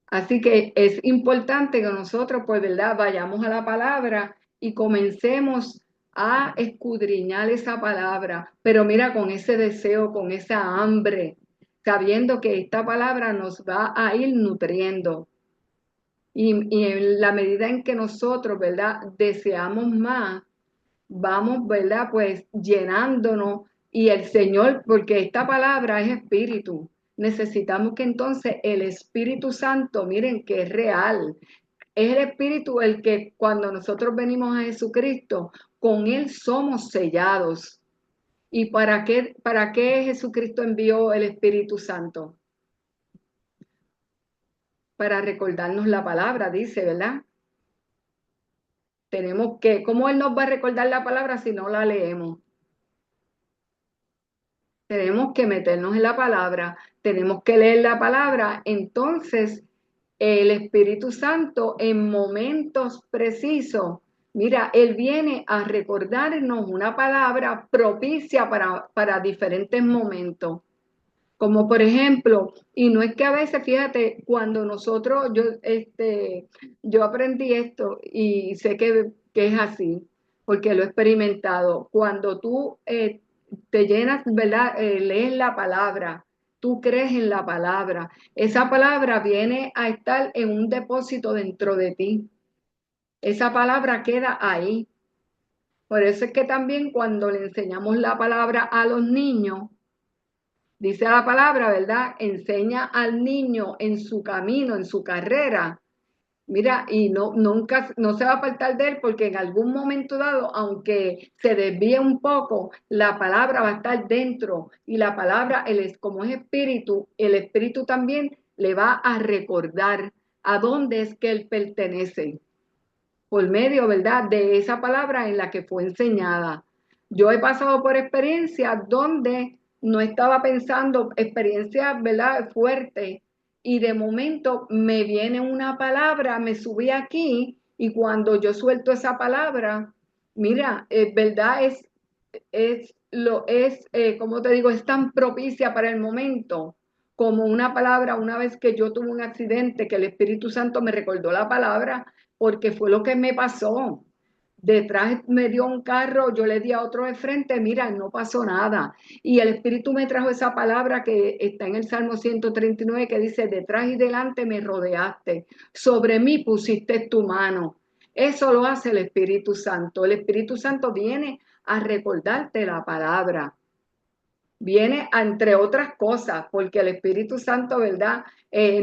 Así que es importante que nosotros, pues, ¿verdad?, vayamos a la palabra y comencemos a escudriñar esa palabra, pero mira, con ese deseo, con esa hambre, sabiendo que esta palabra nos va a ir nutriendo. Y en la medida en que nosotros, ¿verdad?, deseamos más, vamos, ¿verdad?, pues llenándonos y el Señor, porque esta palabra es espíritu. Necesitamos que entonces el Espíritu Santo, miren que es real, es el Espíritu el que cuando nosotros venimos a Jesucristo, con Él somos sellados. ¿Y para qué Jesucristo envió el Espíritu Santo? Para recordarnos la palabra, dice, ¿verdad? Tenemos que, ¿cómo Él nos va a recordar la palabra si no la leemos? Tenemos que meternos en la palabra, tenemos que leer la palabra. Entonces, el Espíritu Santo en momentos precisos, mira, Él viene a recordarnos una palabra propicia para diferentes momentos. Como por ejemplo, y no es que a veces, fíjate, cuando nosotros, yo aprendí esto y sé que es así, porque lo he experimentado. Cuando tú te llenas, ¿verdad? Lees la palabra, tú crees en la palabra, esa palabra viene a estar en un depósito dentro de ti. Esa palabra queda ahí. Por eso es que también cuando le enseñamos la palabra a los niños, dice la palabra, ¿verdad? Enseña al niño en su camino, en su carrera. Mira, y nunca, no se va a apartar de él porque en algún momento dado, aunque se desvíe un poco, la palabra va a estar dentro y la palabra, como es espíritu, el espíritu también le va a recordar a dónde es que él pertenece por medio, ¿verdad?, de esa palabra en la que fue enseñada. Yo he pasado por experiencias donde no estaba pensando, experiencias, ¿verdad?, fuertes, y de momento me viene una palabra, me subí aquí, y cuando yo suelto esa palabra, mira, ¿verdad? Como te digo, es tan propicia para el momento como una palabra, una vez que yo tuve un accidente, que el Espíritu Santo me recordó la palabra, porque fue lo que me pasó. Detrás me dio un carro, yo le di a otro de frente, mira, no pasó nada. Y el Espíritu me trajo esa palabra que está en el Salmo 139 que dice, detrás y delante me rodeaste, sobre mí pusiste tu mano. Eso lo hace el Espíritu Santo. El Espíritu Santo viene a recordarte la palabra. Viene entre otras cosas, porque el Espíritu Santo, ¿verdad?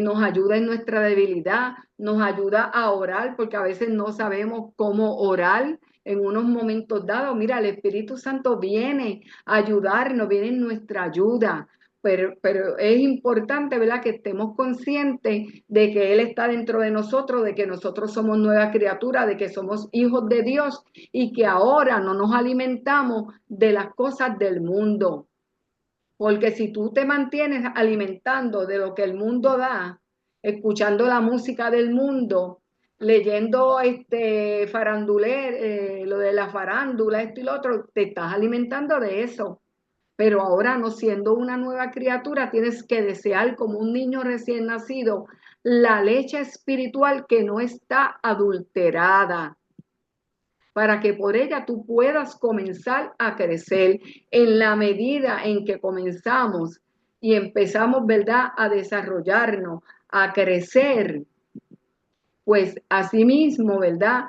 Nos ayuda en nuestra debilidad, nos ayuda a orar, porque a veces no sabemos cómo orar en unos momentos dados. Mira, el Espíritu Santo viene a ayudarnos, viene en nuestra ayuda. Pero es importante, ¿verdad?, que estemos conscientes de que Él está dentro de nosotros, de que nosotros somos nueva criatura, de que somos hijos de Dios y que ahora no nos alimentamos de las cosas del mundo. Porque si tú te mantienes alimentando de lo que el mundo da, escuchando la música del mundo, leyendo lo de la farándula, esto y lo otro, te estás alimentando de eso. Pero ahora, no siendo una nueva criatura, tienes que desear como un niño recién nacido la leche espiritual que no está adulterada, para que por ella tú puedas comenzar a crecer en la medida en que comenzamos y empezamos, ¿verdad?, a desarrollarnos, a crecer, pues asimismo, ¿verdad?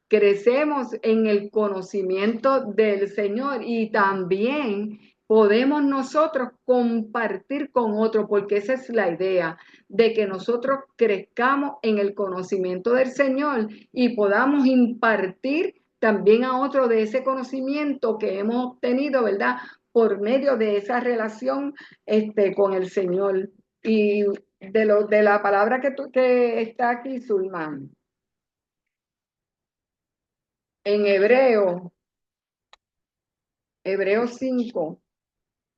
Crecemos en el conocimiento del Señor y también podemos nosotros compartir con otros, porque esa es la idea, de que nosotros crezcamos en el conocimiento del Señor y podamos impartir también a otros de ese conocimiento que hemos obtenido, ¿verdad? Por medio de esa relación con el Señor. Y de la palabra que está aquí, Sulman, en Hebreo 5,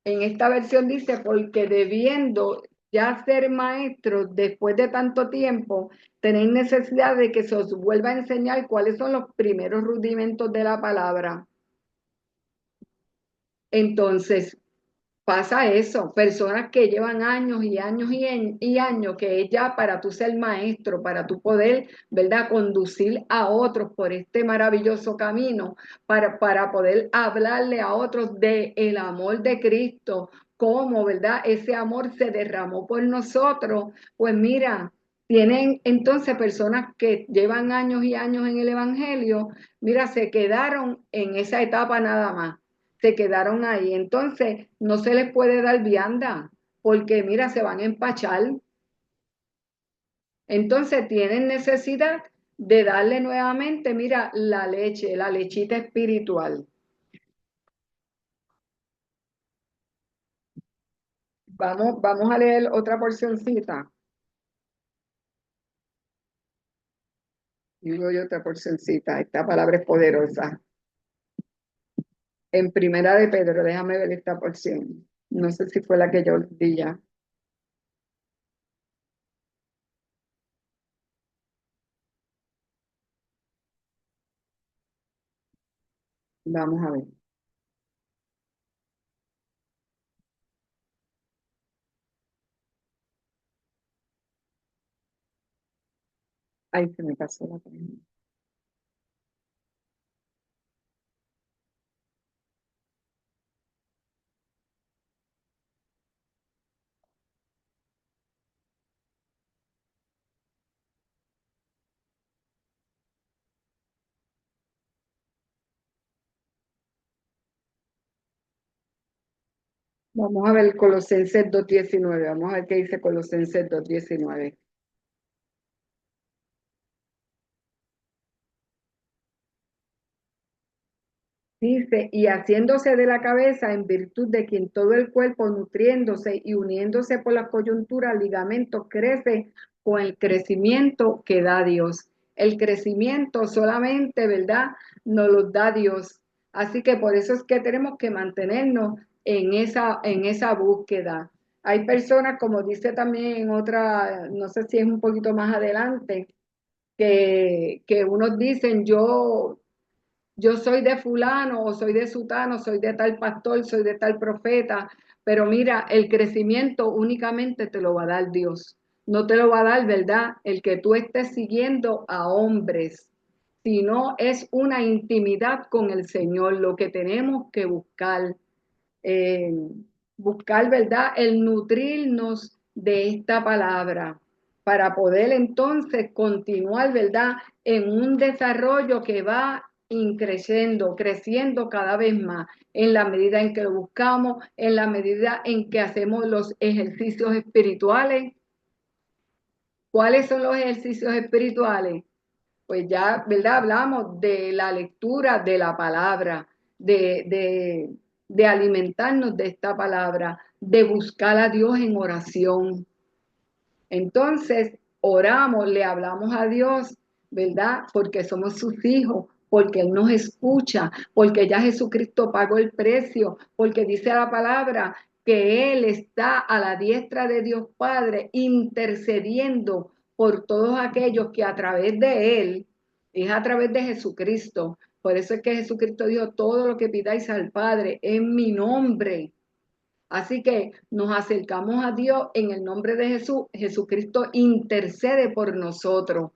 en esta versión dice, porque debiendo ya ser maestros después de tanto tiempo, tenéis necesidad de que se os vuelva a enseñar cuáles son los primeros rudimentos de la palabra. Entonces, pasa eso, personas que llevan años y años y años, que es ya para tú ser maestro, para tú poder, ¿verdad?, conducir a otros por este maravilloso camino, para poder hablarle a otros de el amor de Cristo, cómo, ¿verdad?, ese amor se derramó por nosotros. Pues mira, tienen entonces personas que llevan años y años en el Evangelio, mira, se quedaron en esa etapa nada más, se quedaron ahí. Entonces, no se les puede dar vianda, porque mira, se van a empachar. Entonces tienen necesidad de darle nuevamente, mira, la leche, la lechita espiritual. Vamos a leer otra porcioncita. Digo yo otra porcioncita. Esta palabra es poderosa. En Primera de Pedro, déjame ver esta porción. No sé si fue la que yo di ya. Vamos a ver. Ahí se me pasó la página. Vamos a ver Colosenses 2:19. Vamos a ver qué dice Colosenses 2:19. Dice, y haciéndose de la cabeza en virtud de quien todo el cuerpo nutriéndose y uniéndose por las coyunturas, ligamentos, crece con el crecimiento que da Dios. El crecimiento solamente, ¿verdad? Nos lo da Dios. Así que por eso es que tenemos que mantenernos en esa búsqueda. Hay personas, como dice también en otra, no sé si es un poquito más adelante, que unos dicen, yo soy de fulano o soy de sutano, soy de tal pastor, soy de tal profeta, pero mira, el crecimiento únicamente te lo va a dar Dios. No te lo va a dar, ¿verdad? El que tú estés siguiendo a hombres, sino es una intimidad con el Señor, lo que tenemos que buscar eh, buscar, ¿verdad? El nutrirnos de esta palabra para poder entonces continuar, ¿verdad? En un desarrollo que va increciendo, creciendo cada vez más en la medida en que lo buscamos, en la medida en que hacemos los ejercicios espirituales. ¿Cuáles son los ejercicios espirituales? Pues ya, ¿verdad? Hablamos de la lectura de la palabra, de alimentarnos de esta palabra, de buscar a Dios en oración. Entonces, oramos, le hablamos a Dios, ¿verdad? Porque somos sus hijos, porque Él nos escucha, porque ya Jesucristo pagó el precio, porque dice la palabra que Él está a la diestra de Dios Padre intercediendo por todos aquellos que a través de Él, es a través de Jesucristo. Por eso es que Jesucristo dijo, todo lo que pidáis al Padre en mi nombre. Así que nos acercamos a Dios en el nombre de Jesús. Jesucristo intercede por nosotros.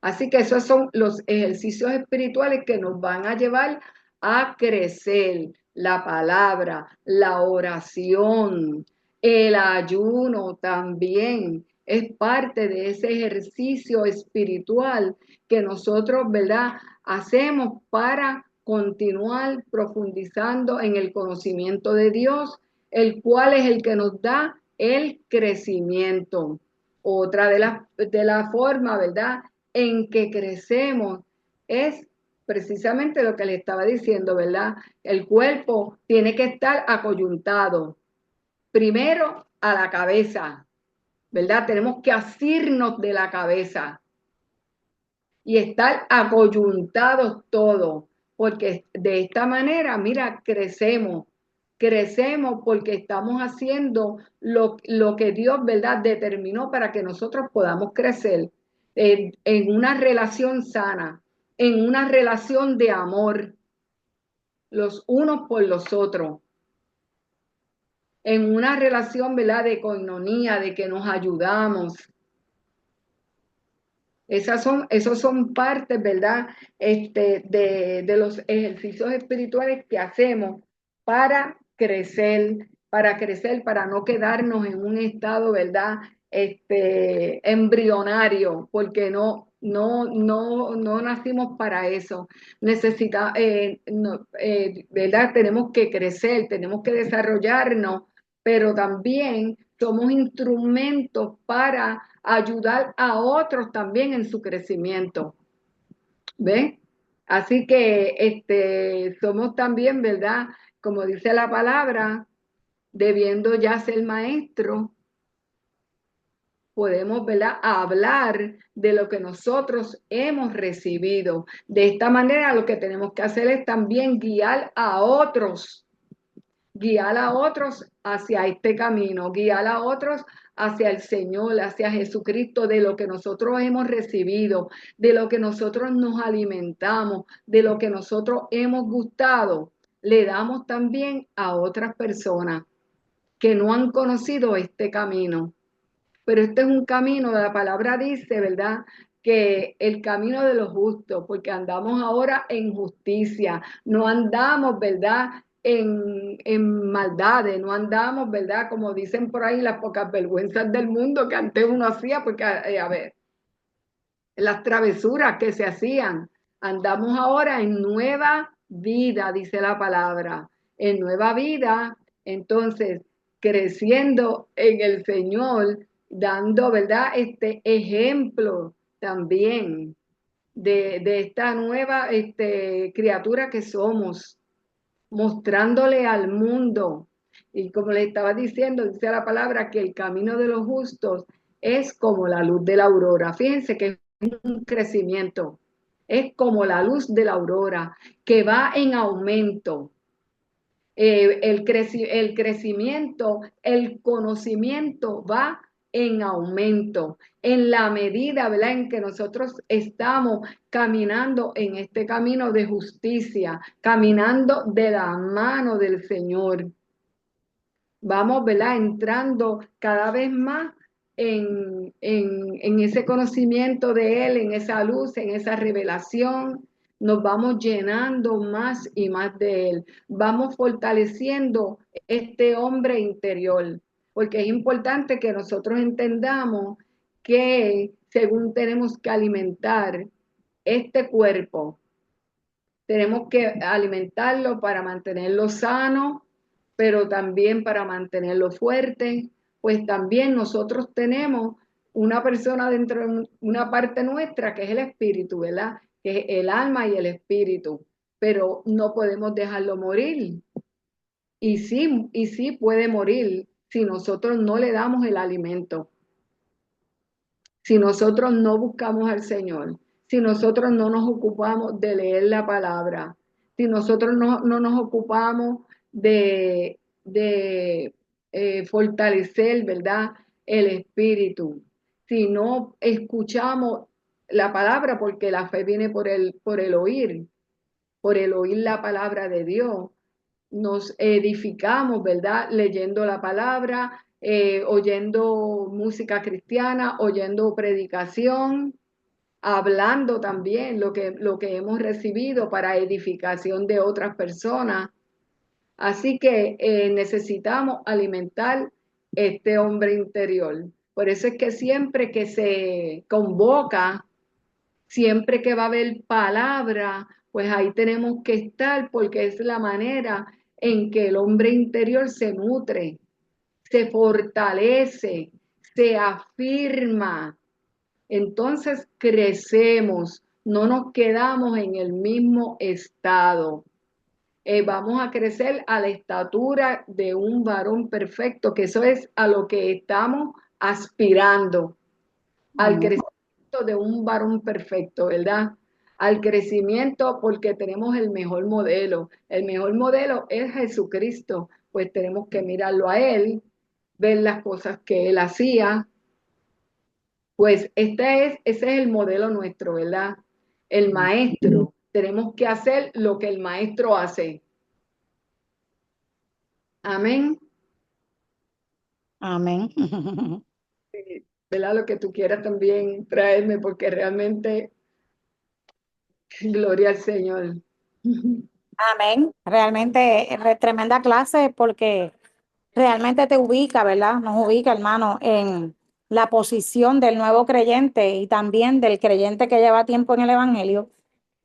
Así que esos son los ejercicios espirituales que nos van a llevar a crecer. La palabra, la oración, el ayuno también es parte de ese ejercicio espiritual que nosotros, ¿verdad? Hacemos para continuar profundizando en el conocimiento de Dios, el cual es el que nos da el crecimiento. Otra de la forma, ¿verdad? En que crecemos es precisamente lo que le estaba diciendo, ¿verdad? El cuerpo tiene que estar acoyuntado. Primero a la cabeza, ¿verdad? Tenemos que asirnos de la cabeza y estar acoyuntados todos, porque de esta manera, mira, crecemos porque estamos haciendo lo que Dios, ¿verdad?, determinó para que nosotros podamos crecer en una relación sana, en una relación de amor, los unos por los otros, en una relación, ¿verdad?, de coinonía, de que nos ayudamos. Esos son partes, ¿verdad? De los ejercicios espirituales que hacemos para crecer, para no quedarnos en un estado, ¿verdad? Embrionario, porque no nacimos para eso. ¿Verdad? Tenemos que crecer, tenemos que desarrollarnos, pero también somos instrumentos para ayudar a otros también en su crecimiento. ¿Ven? Así que somos también, ¿verdad? Como dice la palabra, debiendo ya ser maestro, podemos, ¿verdad?, hablar de lo que nosotros hemos recibido. De esta manera, lo que tenemos que hacer es también guiar a otros hacia este camino, guiar a otros hacia el Señor, hacia Jesucristo, de lo que nosotros hemos recibido, de lo que nosotros nos alimentamos, de lo que nosotros hemos gustado, le damos también a otras personas que no han conocido este camino. Pero este es un camino, la palabra dice, ¿verdad? Que el camino de los justos, porque andamos ahora en justicia, no andamos, ¿verdad? En maldades, no andamos, ¿verdad? Como dicen por ahí, las pocas vergüenzas del mundo que antes uno hacía, porque, a ver, las travesuras que se hacían. Andamos ahora en nueva vida, dice la palabra, en nueva vida, entonces creciendo en el Señor, dando, ¿verdad? Este ejemplo también de esta nueva criatura que somos, mostrándole al mundo. Y como le estaba diciendo, dice la palabra que el camino de los justos es como la luz de la aurora. Fíjense que es un crecimiento, es como la luz de la aurora que va en aumento. El crecimiento, el conocimiento va en aumento, en la medida, ¿verdad?, en que nosotros estamos caminando en este camino de justicia, caminando de la mano del Señor. Vamos, ¿verdad?, entrando cada vez más en ese conocimiento de Él, en esa luz, en esa revelación. Nos vamos llenando más y más de Él. Vamos fortaleciendo este hombre interior, porque es importante que nosotros entendamos que según tenemos que alimentar este cuerpo, tenemos que alimentarlo para mantenerlo sano, pero también para mantenerlo fuerte, pues también nosotros tenemos una persona dentro de una parte nuestra que es el espíritu, ¿verdad? Que es el alma y el espíritu, pero no podemos dejarlo morir. Y sí puede morir si nosotros no le damos el alimento, si nosotros no buscamos al Señor, si nosotros no nos ocupamos de leer la palabra, si nosotros no nos ocupamos de fortalecer, ¿verdad?, el espíritu, si no escuchamos la palabra, porque la fe viene por el oír la palabra de Dios. Nos edificamos, ¿verdad?, leyendo la palabra, oyendo música cristiana, oyendo predicación, hablando también lo que hemos recibido para edificación de otras personas. Así que necesitamos alimentar este hombre interior. Por eso es que siempre que se convoca, siempre que va a haber palabra, pues ahí tenemos que estar porque es la manera en que el hombre interior se nutre, se fortalece, se afirma. Entonces crecemos, no nos quedamos en el mismo estado. Vamos a crecer a la estatura de un varón perfecto, que eso es a lo que estamos aspirando, al Amén. crecimiento de un varón perfecto, ¿verdad? Al crecimiento porque tenemos el mejor modelo. El mejor modelo es Jesucristo, pues tenemos que mirarlo a Él, ver las cosas que Él hacía. Pues ese es el modelo nuestro, ¿verdad? El maestro. Tenemos que hacer lo que el maestro hace. Amén. Amén. ¿Verdad? Lo que tú quieras también traerme, porque realmente, gloria al Señor. Amén. Realmente tremenda clase porque realmente te ubica, ¿verdad? Nos ubica, hermano, en la posición del nuevo creyente y también del creyente que lleva tiempo en el Evangelio,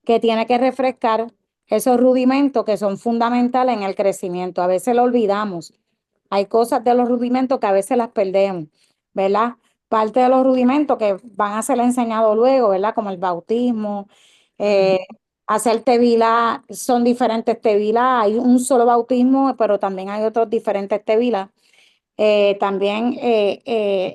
que tiene que refrescar esos rudimentos que son fundamentales en el crecimiento. A veces lo olvidamos. Hay cosas de los rudimentos que a veces las perdemos, ¿verdad? parte de los rudimentos que van a ser enseñados luego, ¿verdad? Como el bautismo, Ujú, eh, hacer tevilá, son diferentes tevilá, hay un solo bautismo, pero también hay otros diferentes tevilá. También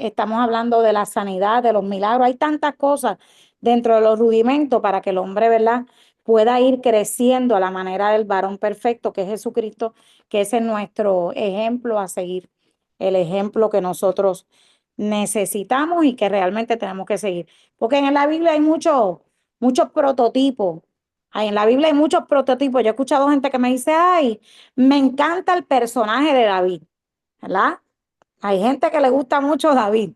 estamos hablando de la sanidad, de los milagros. Hay tantas cosas dentro de los rudimentos para que el hombre, ¿verdad?, pueda ir creciendo a la manera del varón perfecto, que es Jesucristo, que ese es nuestro ejemplo a seguir, el ejemplo que nosotros necesitamos y que realmente tenemos que seguir. Porque en la Biblia hay muchos prototipos. En la Biblia hay muchos prototipos. Yo he escuchado gente que me dice, ay, me encanta el personaje de David, ¿verdad? Hay gente que le gusta mucho David,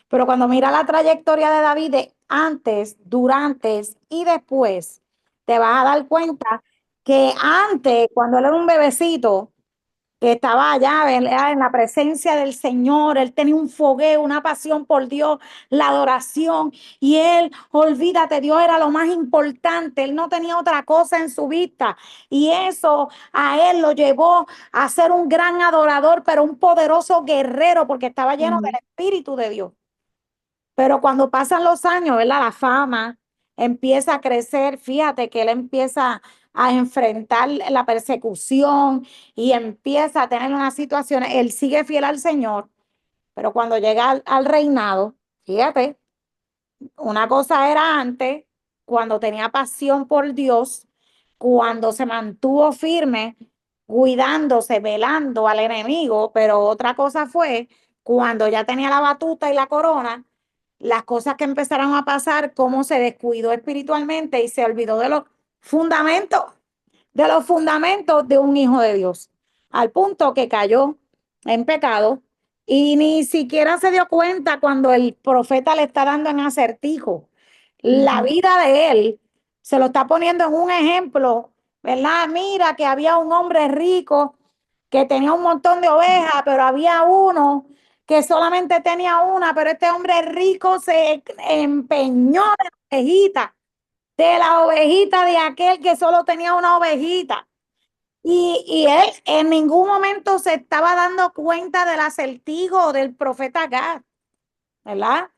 pero cuando mira la trayectoria de David de antes, durante y después, te vas a dar cuenta que antes, cuando él era un bebecito, que estaba allá ¿verdad? En la presencia del Señor, él tenía un fogueo, una pasión por Dios, la adoración, y él, olvídate, Dios era lo más importante, él no tenía otra cosa en su vista, y eso a él lo llevó a ser un gran adorador, pero un poderoso guerrero, porque estaba lleno ujú, del Espíritu de Dios. Pero cuando pasan los años, ¿verdad? La fama empieza a crecer. Fíjate que él empieza a enfrentar la persecución y empieza a tener unas situaciones. Él sigue fiel al Señor, pero cuando llega al reinado, fíjate, una cosa era antes, cuando tenía pasión por Dios, cuando se mantuvo firme, cuidándose, velando al enemigo, pero otra cosa fue cuando ya tenía la batuta y la corona, las cosas que empezaron a pasar, cómo se descuidó espiritualmente y se olvidó de los fundamentos de un hijo de Dios, al punto que cayó en pecado y ni siquiera se dio cuenta cuando el profeta le está dando en acertijo. La ujú, vida de él se lo está poniendo en un ejemplo, ¿verdad? Mira que había un hombre rico que tenía un montón de ovejas, pero había uno que solamente tenía una, pero este hombre rico se empeñó de la ovejita de aquel que solo tenía una ovejita. Y él en ningún momento se estaba dando cuenta del acertijo del profeta Gad, ¿verdad?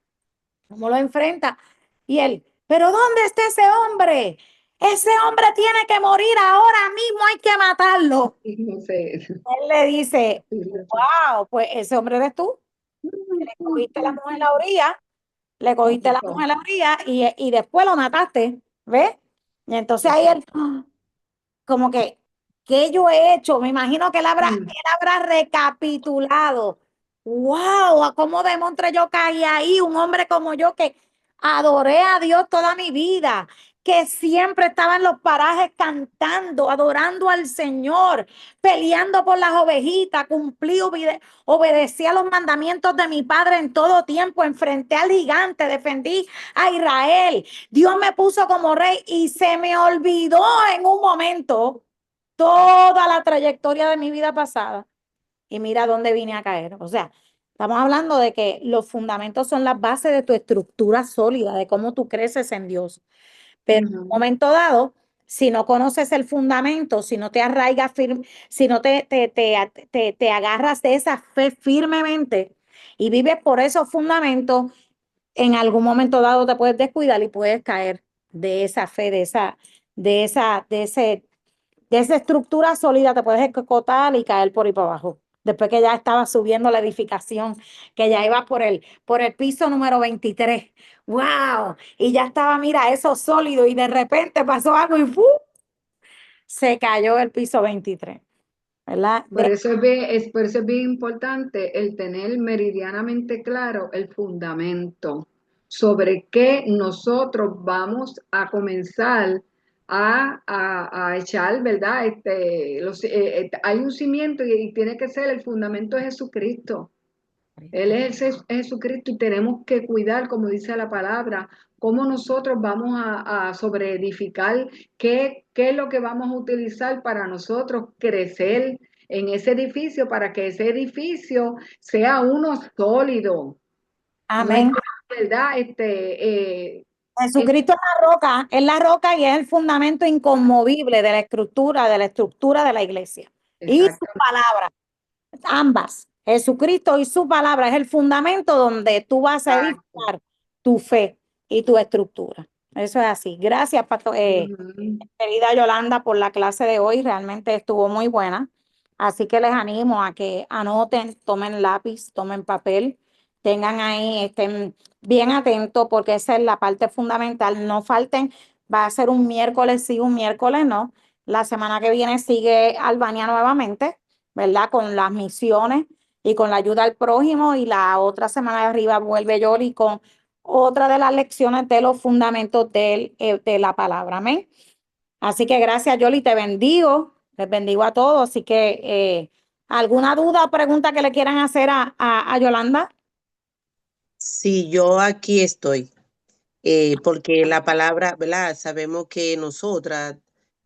¿Cómo lo enfrenta? Y él, pero ¿dónde está ese hombre? Ese hombre tiene que morir ahora mismo, hay que matarlo. y no sé. Él le dice, wow, pues ese hombre eres tú. Le cogiste la mujer a la orilla, le cogiste la mujer a la orilla y después lo mataste, ¿ves? Y entonces ahí él, como que, ¿qué yo he hecho? Me imagino que Mm, él habrá recapitulado. ¡Wow! ¿A cómo demontre yo caí ahí? Un hombre como yo que adoré a Dios toda mi vida, que siempre estaba en los parajes cantando, adorando al Señor, peleando por las ovejitas, obedecí a los mandamientos de mi padre en todo tiempo, enfrenté al gigante, defendí a Israel. Dios me puso como rey y se me olvidó en un momento toda la trayectoria de mi vida pasada y mira dónde vine a caer. O sea, estamos hablando de que los fundamentos son las bases de tu estructura sólida, de cómo tú creces en Dios. Pero en un ujú, momento dado, si no conoces el fundamento, si no te arraigas firme, si no te agarras de esa fe firmemente y vives por esos fundamentos, en algún momento dado te puedes descuidar y puedes caer de esa fe, de esa estructura sólida, te puedes escotar y caer por ahí para abajo. Después que ya estaba subiendo la edificación, que ya iba por el piso número 23. ¡Wow! Y ya estaba, mira, eso sólido y de repente pasó algo y ¡fu! Se cayó el piso 23, ¿verdad? Por eso es bien importante el tener meridianamente claro el fundamento sobre qué nosotros vamos a comenzar a echar, ¿verdad? Hay un cimiento y tiene que ser el fundamento de Jesucristo. Él es Jesucristo y tenemos que cuidar, como dice la palabra, cómo nosotros vamos a sobreedificar, qué es lo que vamos a utilizar para nosotros crecer en ese edificio, para que ese edificio sea uno sólido. No es Amén. que, ¿verdad? Es Jesucristo es la roca y es el fundamento inconmovible de la estructura de la iglesia. Y su exactamente. palabra, ambas. Jesucristo y su palabra es el fundamento donde tú vas a Exacto. edificar tu fe y tu estructura. Eso es así. Gracias, Ujú. querida Yolanda, por la clase de hoy. Realmente estuvo muy buena. Así que les animo a que anoten, tomen lápiz, tomen papel, tengan ahí, estén bien atentos porque esa es la parte fundamental. No falten, va a ser un miércoles sí, un miércoles no. La semana que viene sigue Albania nuevamente, ¿verdad? Con las misiones y con la ayuda al prójimo, y la otra semana de arriba vuelve Yoli con otra de las lecciones de los fundamentos de la palabra. Amén. Así que gracias, Yoli, te bendigo, les bendigo a todos. Así que, ¿alguna duda o pregunta que le quieran hacer a Yolanda? Sí, yo aquí estoy, porque la palabra, ¿verdad? Sabemos que nosotras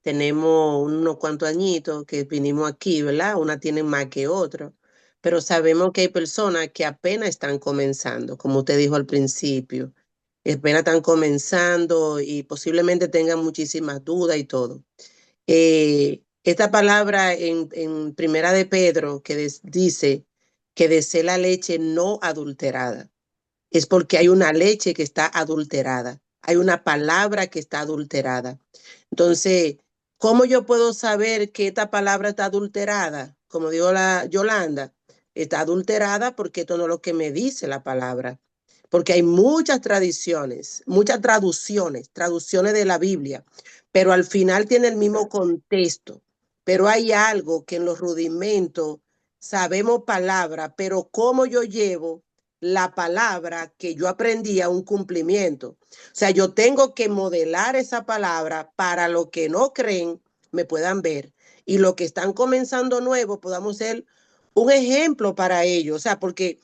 tenemos unos cuantos añitos que vinimos aquí, ¿verdad? Una tiene más que otra, pero sabemos que hay personas que apenas están comenzando, como usted dijo al principio, apenas están comenzando y posiblemente tengan muchísimas dudas y todo. Esta palabra en Primera de Pedro que dice que desee la leche no adulterada es porque hay una leche que está adulterada, hay una palabra que está adulterada. Entonces, ¿cómo yo puedo saber que esta palabra está adulterada? Como dijo la Yolanda, está adulterada porque esto no es lo que me dice la palabra. Porque hay muchas tradiciones, muchas traducciones de la Biblia, pero al final tiene el mismo contexto. Pero hay algo que en los rudimentos sabemos palabra, pero cómo yo llevo la palabra que yo aprendí a un cumplimiento. O sea, yo tengo que modelar esa palabra para los que no creen me puedan ver y los que están comenzando nuevo podamos ser un ejemplo para ellos. O sea, porque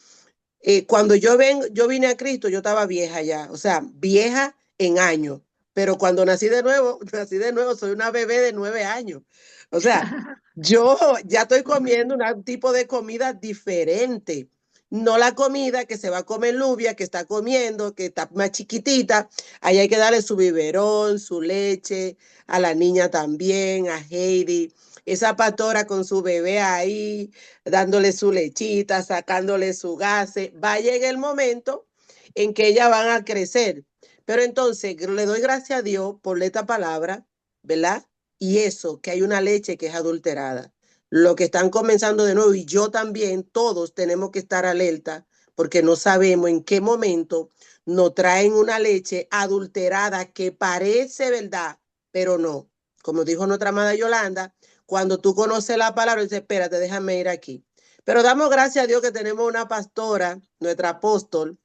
cuando yo vine a Cristo, yo estaba vieja ya, o sea, vieja en años, pero cuando nací de nuevo, nací de nuevo, soy una bebé de 9 años. O sea, yo ya estoy comiendo un tipo de comida diferente. No la comida que se va a comer Lubia, que está comiendo, que está más chiquitita. Ahí hay que darle su biberón, su leche, a la niña también, a Heidi. Esa pastora con su bebé ahí, dándole su lechita, sacándole su gase. Va a llegar el momento en que ellas van a crecer. Pero entonces le doy gracias a Dios por esta palabra, ¿verdad? Y eso, que hay una leche que es adulterada. Lo que están comenzando de nuevo, y yo también, todos tenemos que estar alerta porque no sabemos en qué momento nos traen una leche adulterada que parece verdad, pero no. Como dijo nuestra amada Yolanda, cuando tú conoces la palabra, dices, espérate, déjame ir aquí. Pero damos gracias a Dios que tenemos una pastora, nuestra apóstol,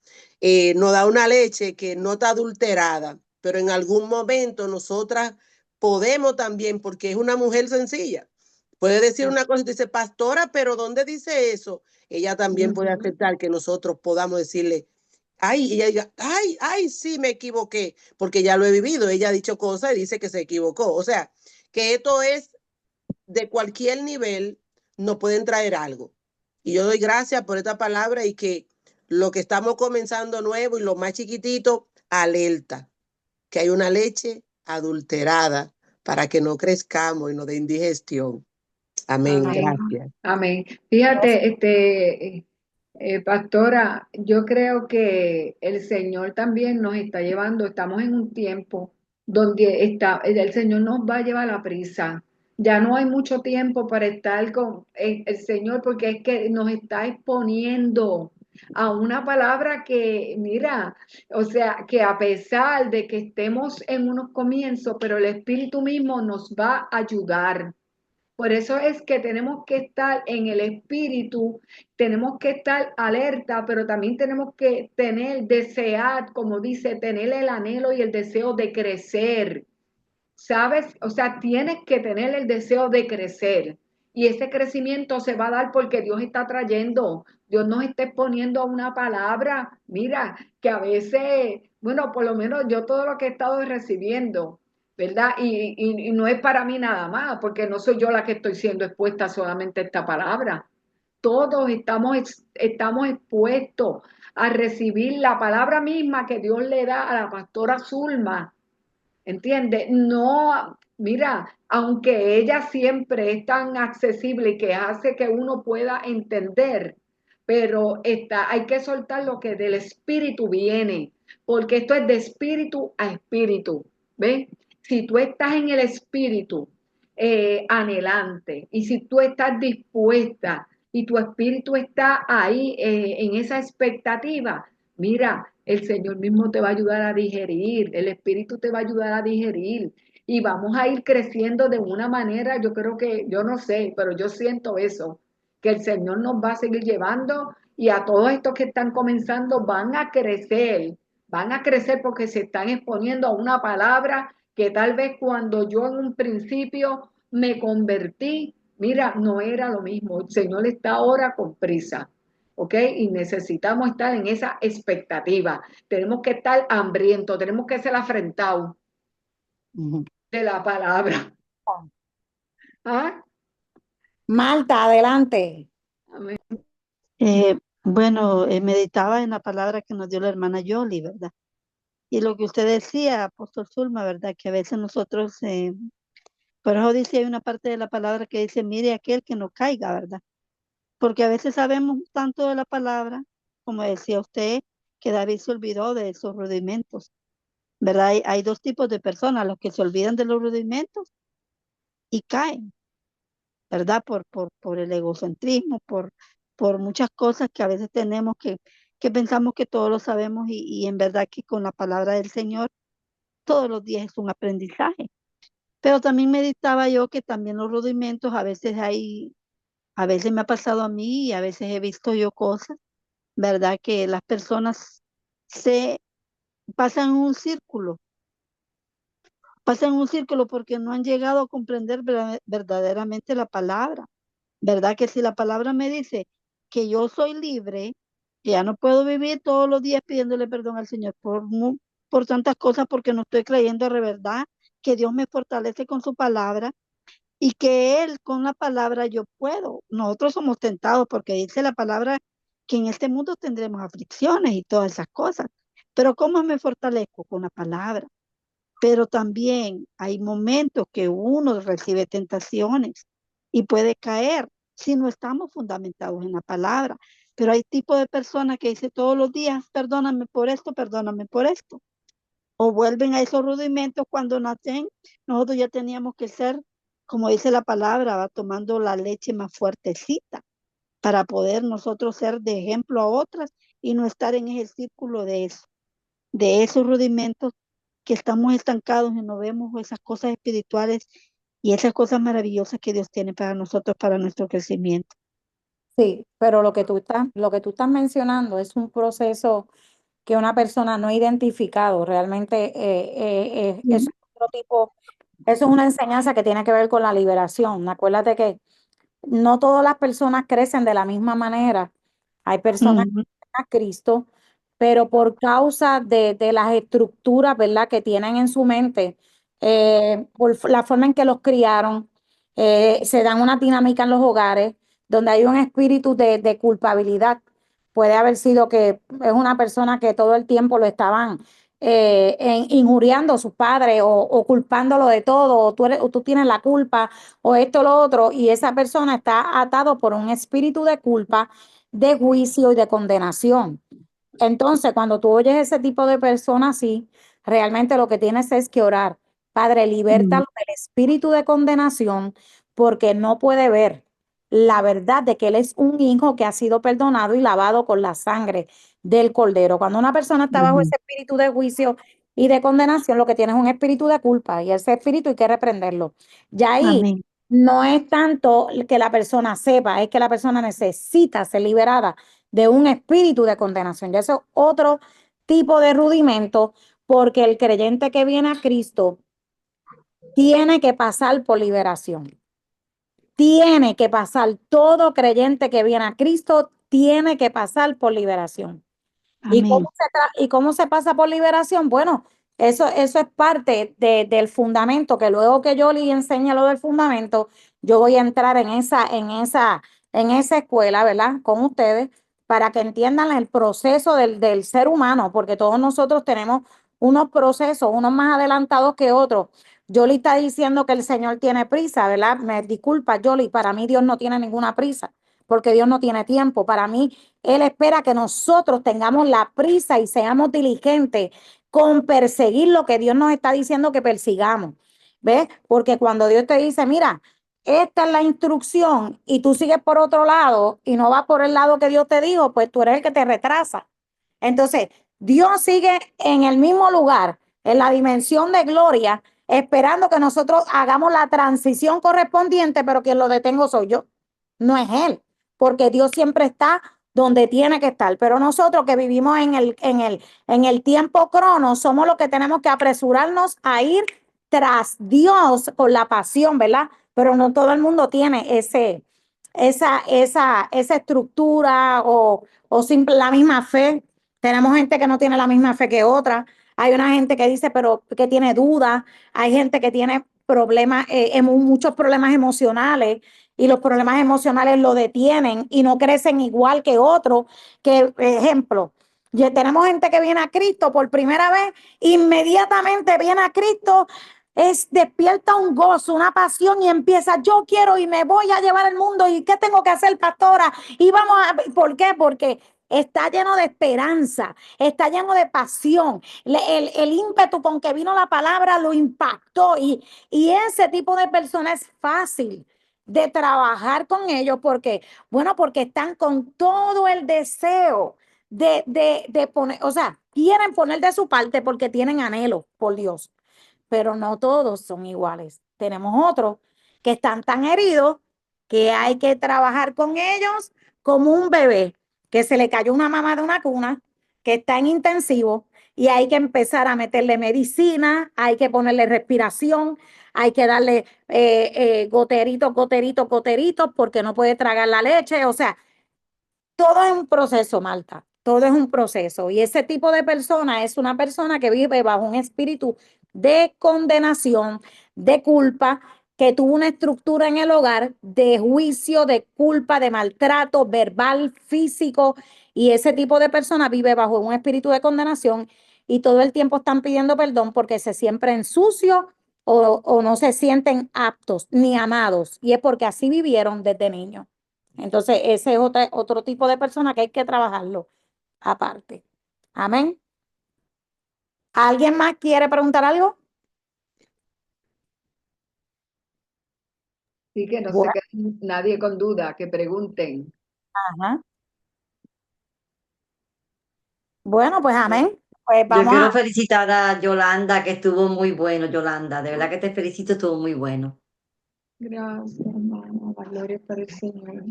nos da una leche que no está adulterada, pero en algún momento nosotras podemos también, porque es una mujer sencilla. Puede decir una cosa y dice, pastora, pero ¿dónde dice eso? Ella también puede Ujú. aceptar que nosotros podamos decirle, ay, y ella diga, ay, sí, me equivoqué, porque ya lo he vivido. Ella ha dicho cosas y dice que se equivocó. O sea, que esto es de cualquier nivel, nos pueden traer algo. Y yo doy gracias por esta palabra y que lo que estamos comenzando nuevo y lo más chiquitito, alerta, que hay una leche adulterada para que no crezcamos y nos dé indigestión. Amén. Amén, Gracias. amén. Fíjate, pastora, yo creo que el Señor también nos está llevando, estamos en un tiempo donde el Señor nos va a llevar a la prisa. Ya no hay mucho tiempo para estar con el Señor porque es que nos está exponiendo a una palabra que, mira, o sea, que a pesar de que estemos en unos comienzos, pero el Espíritu mismo nos va a ayudar. Por eso es que tenemos que estar en el espíritu, tenemos que estar alerta, pero también tenemos que tener, desear, como dice, tener el anhelo y el deseo de crecer. ¿Sabes? O sea, tienes que tener el deseo de crecer. Y ese crecimiento se va a dar porque Dios está trayendo, Dios nos está exponiendo a una palabra, mira, que a veces, bueno, por lo menos yo todo lo que he estado recibiendo, ¿verdad? Y no es para mí nada más, porque no soy yo la que estoy siendo expuesta solamente a esta palabra. Todos estamos expuestos a recibir la palabra misma que Dios le da a la pastora Zulma. ¿Entiendes? No, mira, aunque ella siempre es tan accesible y que hace que uno pueda entender, pero hay que soltar lo que del espíritu viene, porque esto es de espíritu a espíritu, ¿ves? Si tú estás en el espíritu anhelante y si tú estás dispuesta y tu espíritu está ahí en esa expectativa, mira, el Señor mismo te va a ayudar a digerir, el espíritu te va a ayudar a digerir y vamos a ir creciendo de una manera, yo creo que, yo no sé, pero yo siento eso, que el Señor nos va a seguir llevando y a todos estos que están comenzando van a crecer porque se están exponiendo a una palabra que tal vez cuando yo en un principio me convertí, mira, no era lo mismo. El Señor está ahora con prisa, ¿ok? Y necesitamos estar en esa expectativa. Tenemos que estar hambrientos, tenemos que ser afrentados Ujú. de la palabra. ¿Ah? Marta, adelante. Amén. Bueno, meditaba en la palabra que nos dio la hermana Yoli, ¿verdad? Y lo que usted decía, Apóstol Zulma, ¿verdad? Que a veces nosotros, por eso dice, hay una parte de la palabra que dice, mire aquel que no caiga, ¿verdad? Porque a veces sabemos tanto de la palabra, como decía usted, que David se olvidó de esos rudimentos, ¿verdad? Hay dos tipos de personas, los que se olvidan de los rudimentos y caen, ¿verdad? Por el egocentrismo, por muchas cosas que a veces tenemos que pensamos que todos lo sabemos y en verdad que con la palabra del Señor todos los días es un aprendizaje. Pero también meditaba yo que también los rudimentos a veces me ha pasado a mí y a veces he visto yo cosas, ¿verdad? Que las personas se pasan en un círculo, pasan en un círculo porque no han llegado a comprender verdaderamente la palabra. ¿Verdad? Que si la palabra me dice que yo soy libre, que ya no puedo vivir todos los días pidiéndole perdón al Señor por tantas cosas, porque no estoy creyendo de verdad que Dios me fortalece con su palabra y que Él con la palabra yo puedo. Nosotros somos tentados porque dice la palabra que en este mundo tendremos aflicciones y todas esas cosas. Pero ¿cómo me fortalezco? Con la palabra. Pero también hay momentos que uno recibe tentaciones y puede caer si no estamos fundamentados en la palabra. Pero hay tipo de personas que dicen todos los días, perdóname por esto. O vuelven a esos rudimentos cuando nacen. Nosotros ya teníamos que ser, como dice la palabra, va tomando la leche más fuertecita para poder nosotros ser de ejemplo a otras y no estar en ese círculo de eso, de esos rudimentos que estamos estancados y no vemos esas cosas espirituales y esas cosas maravillosas que Dios tiene para nosotros, para nuestro crecimiento. Sí, pero lo que tú estás mencionando es un proceso que una persona no ha identificado. Realmente eso Ujú, es otro tipo, eso es una enseñanza que tiene que ver con la liberación. Acuérdate que no todas las personas crecen de la misma manera. Hay personas que ujú, creen a Cristo, pero por causa de las estructuras, ¿verdad?, que tienen en su mente, por la forma en que los criaron, se dan una dinámica en los hogares donde hay un espíritu de culpabilidad. Puede haber sido que es una persona que todo el tiempo lo estaban injuriando a sus padres o culpándolo de todo, o tú tienes la culpa o esto o lo otro, y esa persona está atado por un espíritu de culpa, de juicio y de condenación. Entonces, cuando tú oyes ese tipo de personas así, realmente lo que tienes es que orar. Padre, ujú. libértalo del espíritu de condenación porque no puede ver la verdad de que él es un hijo que ha sido perdonado y lavado con la sangre del Cordero. Cuando una persona está bajo Ujú. ese espíritu de juicio y de condenación, lo que tiene es un espíritu de culpa y ese espíritu hay que reprenderlo. Ya ahí Amén. no es tanto que la persona sepa, es que la persona necesita ser liberada de un espíritu de condenación. Ya eso es otro tipo de rudimento, porque el creyente que viene a Cristo tiene que pasar por liberación. Tiene que pasar, todo creyente que viene a Cristo tiene que pasar por liberación. Amén. ¿Y cómo se pasa por liberación? Bueno, eso es parte del fundamento, que luego que yo le enseñe lo del fundamento, yo voy a entrar en esa escuela, ¿verdad? Con ustedes, para que entiendan el proceso del ser humano, porque todos nosotros tenemos unos procesos, unos más adelantados que otros. Yoli está diciendo que el Señor tiene prisa, ¿verdad? Me disculpa, Yoli, para mí Dios no tiene ninguna prisa. porque Dios no tiene tiempo. Para mí, Él espera que nosotros tengamos la prisa y seamos diligentes con perseguir lo que Dios nos está diciendo que persigamos. ¿Ves? Porque cuando Dios te dice, mira, esta es la instrucción y tú sigues por otro lado y no vas por el lado que Dios te dijo, pues tú eres el que te retrasa. Entonces, Dios sigue en el mismo lugar, en la dimensión de gloria, esperando que nosotros hagamos la transición correspondiente, pero quien lo detengo soy yo, no es Él, porque Dios siempre está donde tiene que estar. Pero nosotros que vivimos en el tiempo crono, somos los que tenemos que apresurarnos a ir tras Dios con la pasión, ¿verdad? Pero no todo el mundo tiene esa estructura o simple, la misma fe. Tenemos gente que no tiene la misma fe que otra. Hay una gente que dice, pero que tiene dudas. Hay gente que tiene problemas, muchos problemas emocionales y los problemas emocionales lo detienen y no crecen igual que otros. Que, ejemplo, ya tenemos gente que viene a Cristo por primera vez, inmediatamente viene a Cristo, despierta un gozo, una pasión y empieza, yo quiero y me voy a llevar el mundo y ¿qué tengo que hacer, pastora? Y vamos a, ¿por qué? Porque está lleno de esperanza, está lleno de pasión. El ímpetu con que vino la palabra lo impactó y ese tipo de personas es fácil de trabajar con ellos porque, bueno, porque están con todo el deseo de poner, o sea, quieren poner de su parte porque tienen anhelo por Dios, pero no todos son iguales. Tenemos otros que están tan heridos que hay que trabajar con ellos como un bebé que se le cayó una mamá de una cuna, que está en intensivo y hay que empezar a meterle medicina, hay que ponerle respiración, hay que darle goteritos, goteritos, goteritos porque no puede tragar la leche. O sea, todo es un proceso, Marta, todo es un proceso. Y ese tipo de persona es una persona que vive bajo un espíritu de condenación, de culpa, que tuvo una estructura en el hogar de juicio, de culpa, de maltrato verbal, físico. Y ese tipo de persona vive bajo un espíritu de condenación y todo el tiempo están pidiendo perdón porque se sienten sucios o no se sienten aptos ni amados. Y es porque así vivieron desde niños. Entonces, ese es otro tipo de persona que hay que trabajarlo aparte. Amén. ¿Alguien más quiere preguntar algo? Sí, que no se Bueno, quede nadie con duda, que pregunten. ajá. Bueno, pues amén. Pues Yo vamos quiero a... felicitar a Yolanda, que estuvo muy bueno, Yolanda. De verdad que te felicito, estuvo muy bueno. Gracias, hermano. La gloria para el Señor.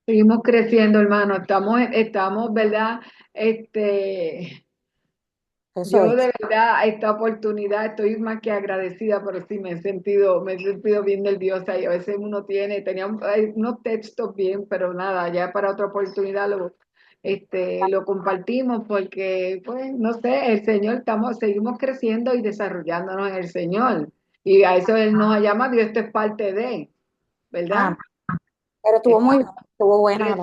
Seguimos creciendo, hermano. Estamos, ¿verdad? Eso Yo es. de verdad, esta oportunidad estoy más que agradecida, pero sí me he sentido bien nerviosa y a veces hay unos textos bien, pero nada, ya para otra oportunidad lo compartimos porque, pues, no sé, el Señor, seguimos creciendo y desarrollándonos en el Señor. Y a eso Él nos ha llamado y esto es parte de, ¿verdad? Amén. Pero estuvo muy bien, estuvo buena.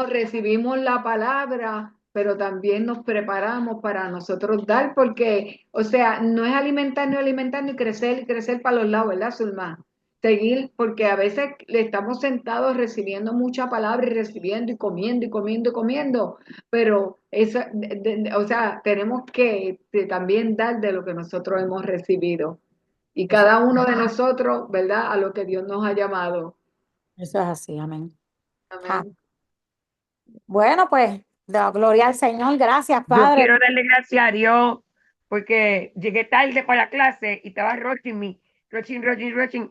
Recibimos la palabra, pero también nos preparamos para nosotros dar, porque, o sea, no es alimentar y crecer para los lados, ¿verdad, Zulma? Seguir, porque a veces le estamos sentados recibiendo mucha palabra y recibiendo y comiendo y comiendo y comiendo, pero o sea, tenemos que también dar de lo que nosotros hemos recibido. Y cada uno de nosotros, ¿verdad? A lo que Dios nos ha llamado. Eso es así, amén. Amén. Bueno, pues, la gloria al Señor. Gracias, Yo Padre. quiero darle gracias a Dios porque llegué tarde para la clase y estaba rushing,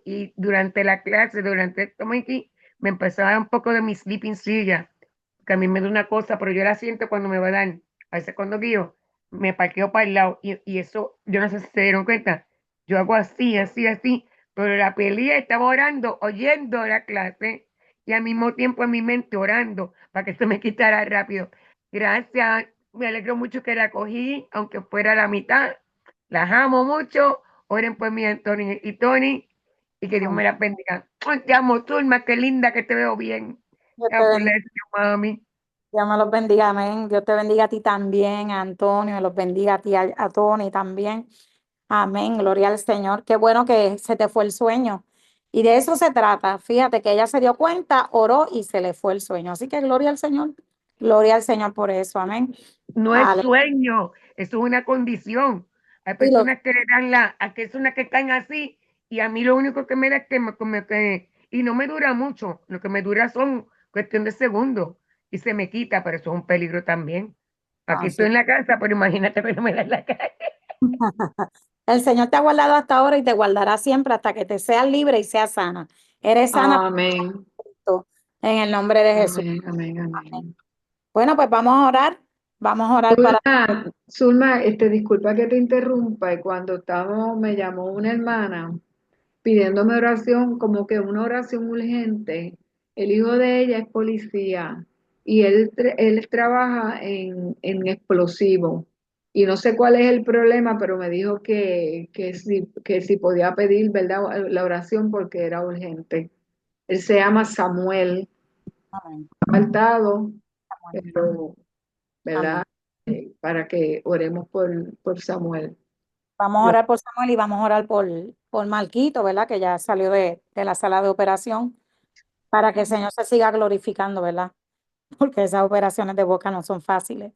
y durante la clase, durante esto me empezó a dar un poco de mi sleeping silla, que a mí me da una cosa, pero yo la siento cuando me va a dar, a veces cuando guío, me parqueo para el lado y eso, yo no sé si se dieron cuenta, yo hago así, así, así, pero la pelea estaba orando, oyendo la clase y al mismo tiempo en mi mente orando para que se me quitara rápido. Gracias, me alegro mucho que la cogí, aunque fuera la mitad. Las amo mucho. Oren por mí, Antonio y Tony, y que Dios me las bendiga. Ay, te amo, Zulma, qué linda que te veo bien. Dios te God bendiga. bless you, mami. Dios me los bendiga, amén. Dios te bendiga a ti también, a Antonio, me los bendiga a ti, a Tony también. Amén, gloria al Señor. Qué bueno que se te fue el sueño Y de eso se trata. Fíjate que ella se dio cuenta, oró y se le fue el sueño. Así que gloria al Señor. Gloria al Señor por eso. Amén. No es sueño, eso es una condición. Hay Y lo- personas que le dan hay personas que caen así, y a mí lo único que me da es y no me dura mucho, lo que me dura son cuestión de segundos, y se me quita, pero eso es un peligro también. Aquí sí. estoy en la casa, pero imagínate que no me da en la calle. El Señor te ha guardado hasta ahora y te guardará siempre hasta que te seas libre y seas sana. Eres sana Amén. en el nombre de Jesús. Amén, amén, amén. Bueno, pues vamos a orar. Vamos a orar para... Zulma, disculpa que te interrumpa, y cuando estábamos, me llamó una hermana pidiéndome oración, como que una oración urgente. El hijo de ella es policía y él trabaja en explosivo. Y no sé cuál es el problema, pero me dijo que si podía pedir, ¿verdad?, la oración porque era urgente. Él se llama Samuel, Amén. faltado, pero, Amén. ¿verdad? Para que oremos por Samuel. Vamos a orar por Samuel y vamos a orar por Marquito, ¿verdad? Que ya salió de la sala de operación, para que el Señor se siga glorificando, ¿verdad? Porque esas operaciones de boca no son fáciles,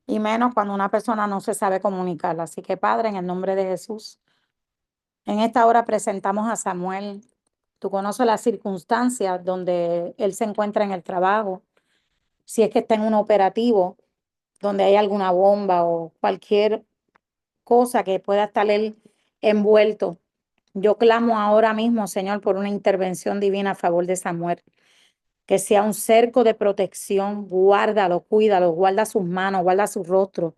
y menos cuando una persona no se sabe comunicar. Así que, Padre, en el nombre de Jesús, en esta hora presentamos a Samuel. Tú conoces las circunstancias donde él se encuentra en el trabajo, si es que está en un operativo donde hay alguna bomba o cualquier cosa que pueda estar él envuelto. Yo clamo ahora mismo, Señor, por una intervención divina a favor de Samuel. Que sea un cerco de protección. Guárdalo, cuídalo, guarda sus manos, guarda su rostro.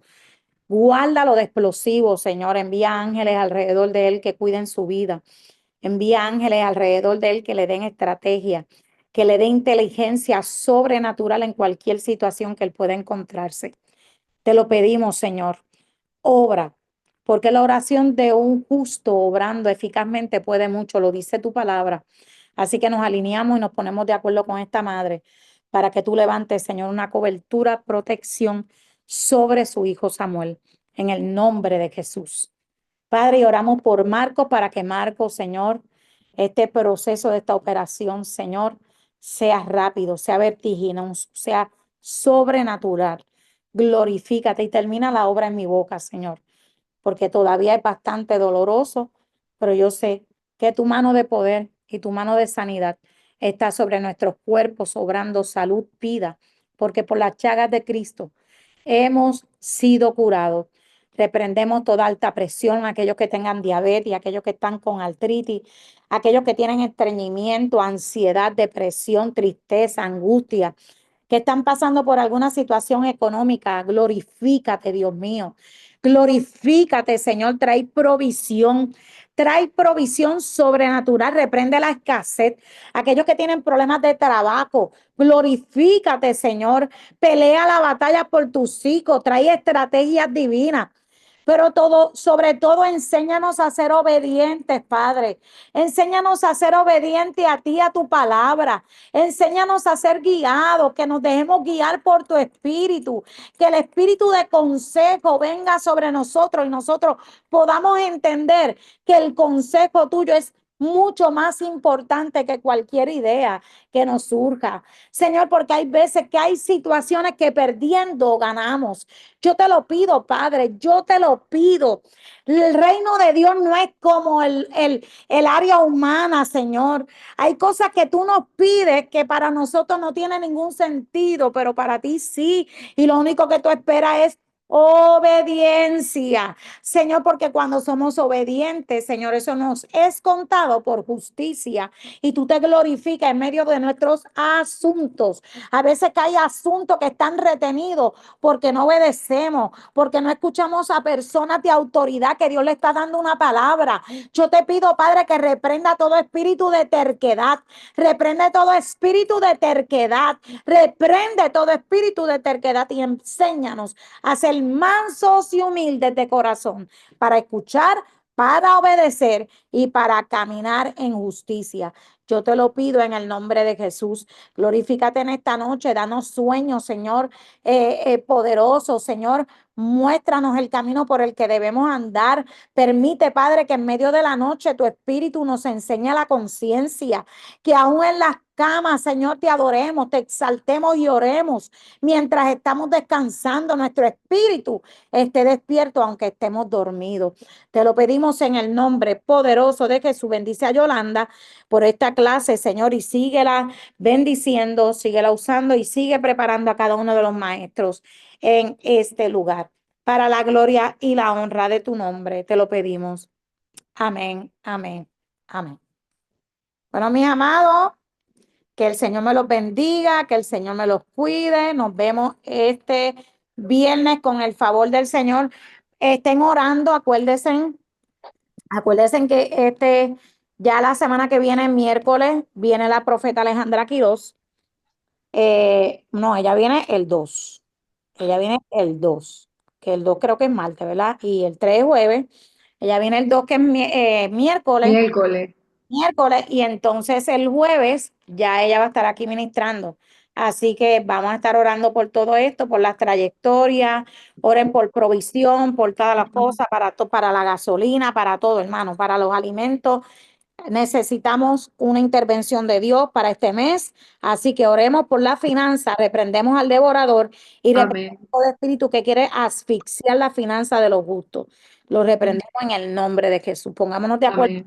Guárdalo de explosivos, Señor. Envía ángeles alrededor de él que cuiden su vida. Envía ángeles alrededor de él que le den estrategia, que le den inteligencia sobrenatural en cualquier situación que él pueda encontrarse. Te lo pedimos, Señor. Obra, porque la oración de un justo obrando eficazmente puede mucho, lo dice tu palabra. Así que nos alineamos y nos ponemos de acuerdo con esta madre para que tú levantes, Señor, una cobertura, protección sobre su hijo Samuel, en el nombre de Jesús. Padre, y oramos por Marco para que Marco, Señor, este proceso de esta operación, Señor, sea rápido, sea vertiginoso, sea sobrenatural. Glorifícate y termina la obra en mi boca, Señor, porque todavía es bastante doloroso, pero yo sé que tu mano de poder y tu mano de sanidad está sobre nuestros cuerpos, obrando salud, vida, porque por las llagas de Cristo hemos sido curados. Reprendemos toda alta presión, aquellos que tengan diabetes, aquellos que están con artritis, aquellos que tienen estreñimiento, ansiedad, depresión, tristeza, angustia, que están pasando por alguna situación económica. Glorifícate, Dios mío. Glorifícate, Señor. Trae provisión sobrenatural. Reprende la escasez. Aquellos que tienen problemas de trabajo, glorifícate, Señor. Pelea la batalla por tus hijos. Trae estrategias divinas. Pero todo, sobre todo, enséñanos a ser obedientes, Padre. Enséñanos a ser obedientes a ti, a tu palabra. Enséñanos a ser guiados, que nos dejemos guiar por tu espíritu, que el espíritu de consejo venga sobre nosotros y nosotros podamos entender que el consejo tuyo es mucho más importante que cualquier idea que nos surja. Señor, porque hay veces que hay situaciones que perdiendo ganamos. Yo te lo pido, Padre, yo te lo pido. El reino de Dios no es como el área humana, Señor. Hay cosas que tú nos pides que para nosotros no tiene ningún sentido, pero para ti sí. Y lo único que tú esperas es obediencia, Señor, porque cuando somos obedientes, Señor, eso nos es contado por justicia y tú te glorificas en medio de nuestros asuntos. A veces que hay asuntos que están retenidos porque no obedecemos, porque no escuchamos a personas de autoridad que Dios le está dando una palabra. Yo te pido, Padre, que reprenda todo espíritu de terquedad, reprende todo espíritu de terquedad, reprende todo espíritu de terquedad y enséñanos a ser mansos y humildes de corazón para escuchar, para obedecer y para caminar en justicia. Yo te lo pido en el nombre de Jesús. Glorifícate en esta noche, danos sueños, Señor, poderoso, Señor. Muéstranos el camino por el que debemos andar. Permite, Padre, que en medio de la noche tu espíritu nos enseñe la conciencia, que aún en las camas, Señor, te adoremos, te exaltemos y oremos mientras estamos descansando. Nuestro espíritu esté despierto aunque estemos dormidos. Te lo pedimos en el nombre poderoso de Jesús. Bendice a Yolanda por esta clase, Señor, y síguela bendiciendo, síguela usando y sigue preparando a cada uno de los maestros en este lugar. Para la gloria y la honra de tu nombre, te lo pedimos. Amén, amén, amén. Bueno, mis amados, que el Señor me los bendiga, que el Señor me los cuide. Nos vemos este viernes con el favor del Señor. Estén orando, acuérdense que ya la semana que viene, miércoles, viene la profeta Alejandra Quirós. No, ella viene el 2. Ella viene el 2, que el 2 creo que es martes, ¿verdad? Y el 3 es jueves. Ella viene el 2, que es miércoles. Miércoles, y entonces el jueves ya ella va a estar aquí ministrando. Así que vamos a estar orando por todo esto, por las trayectorias, oren por provisión, por todas las cosas, para la gasolina, para todo, hermano, para los alimentos. Necesitamos una intervención de Dios para este mes, así que oremos por la finanza, reprendemos al devorador y reprendemos todo espíritu que quiere asfixiar la finanza de los justos. Lo reprendemos en el nombre de Jesús. Pongámonos de acuerdo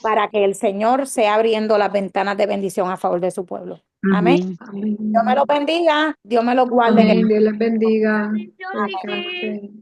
para que el Señor sea abriendo las ventanas de bendición a favor de su pueblo. Amén. Dios me los bendiga, Dios me los guarde. Amén. Dios les bendiga. Amén.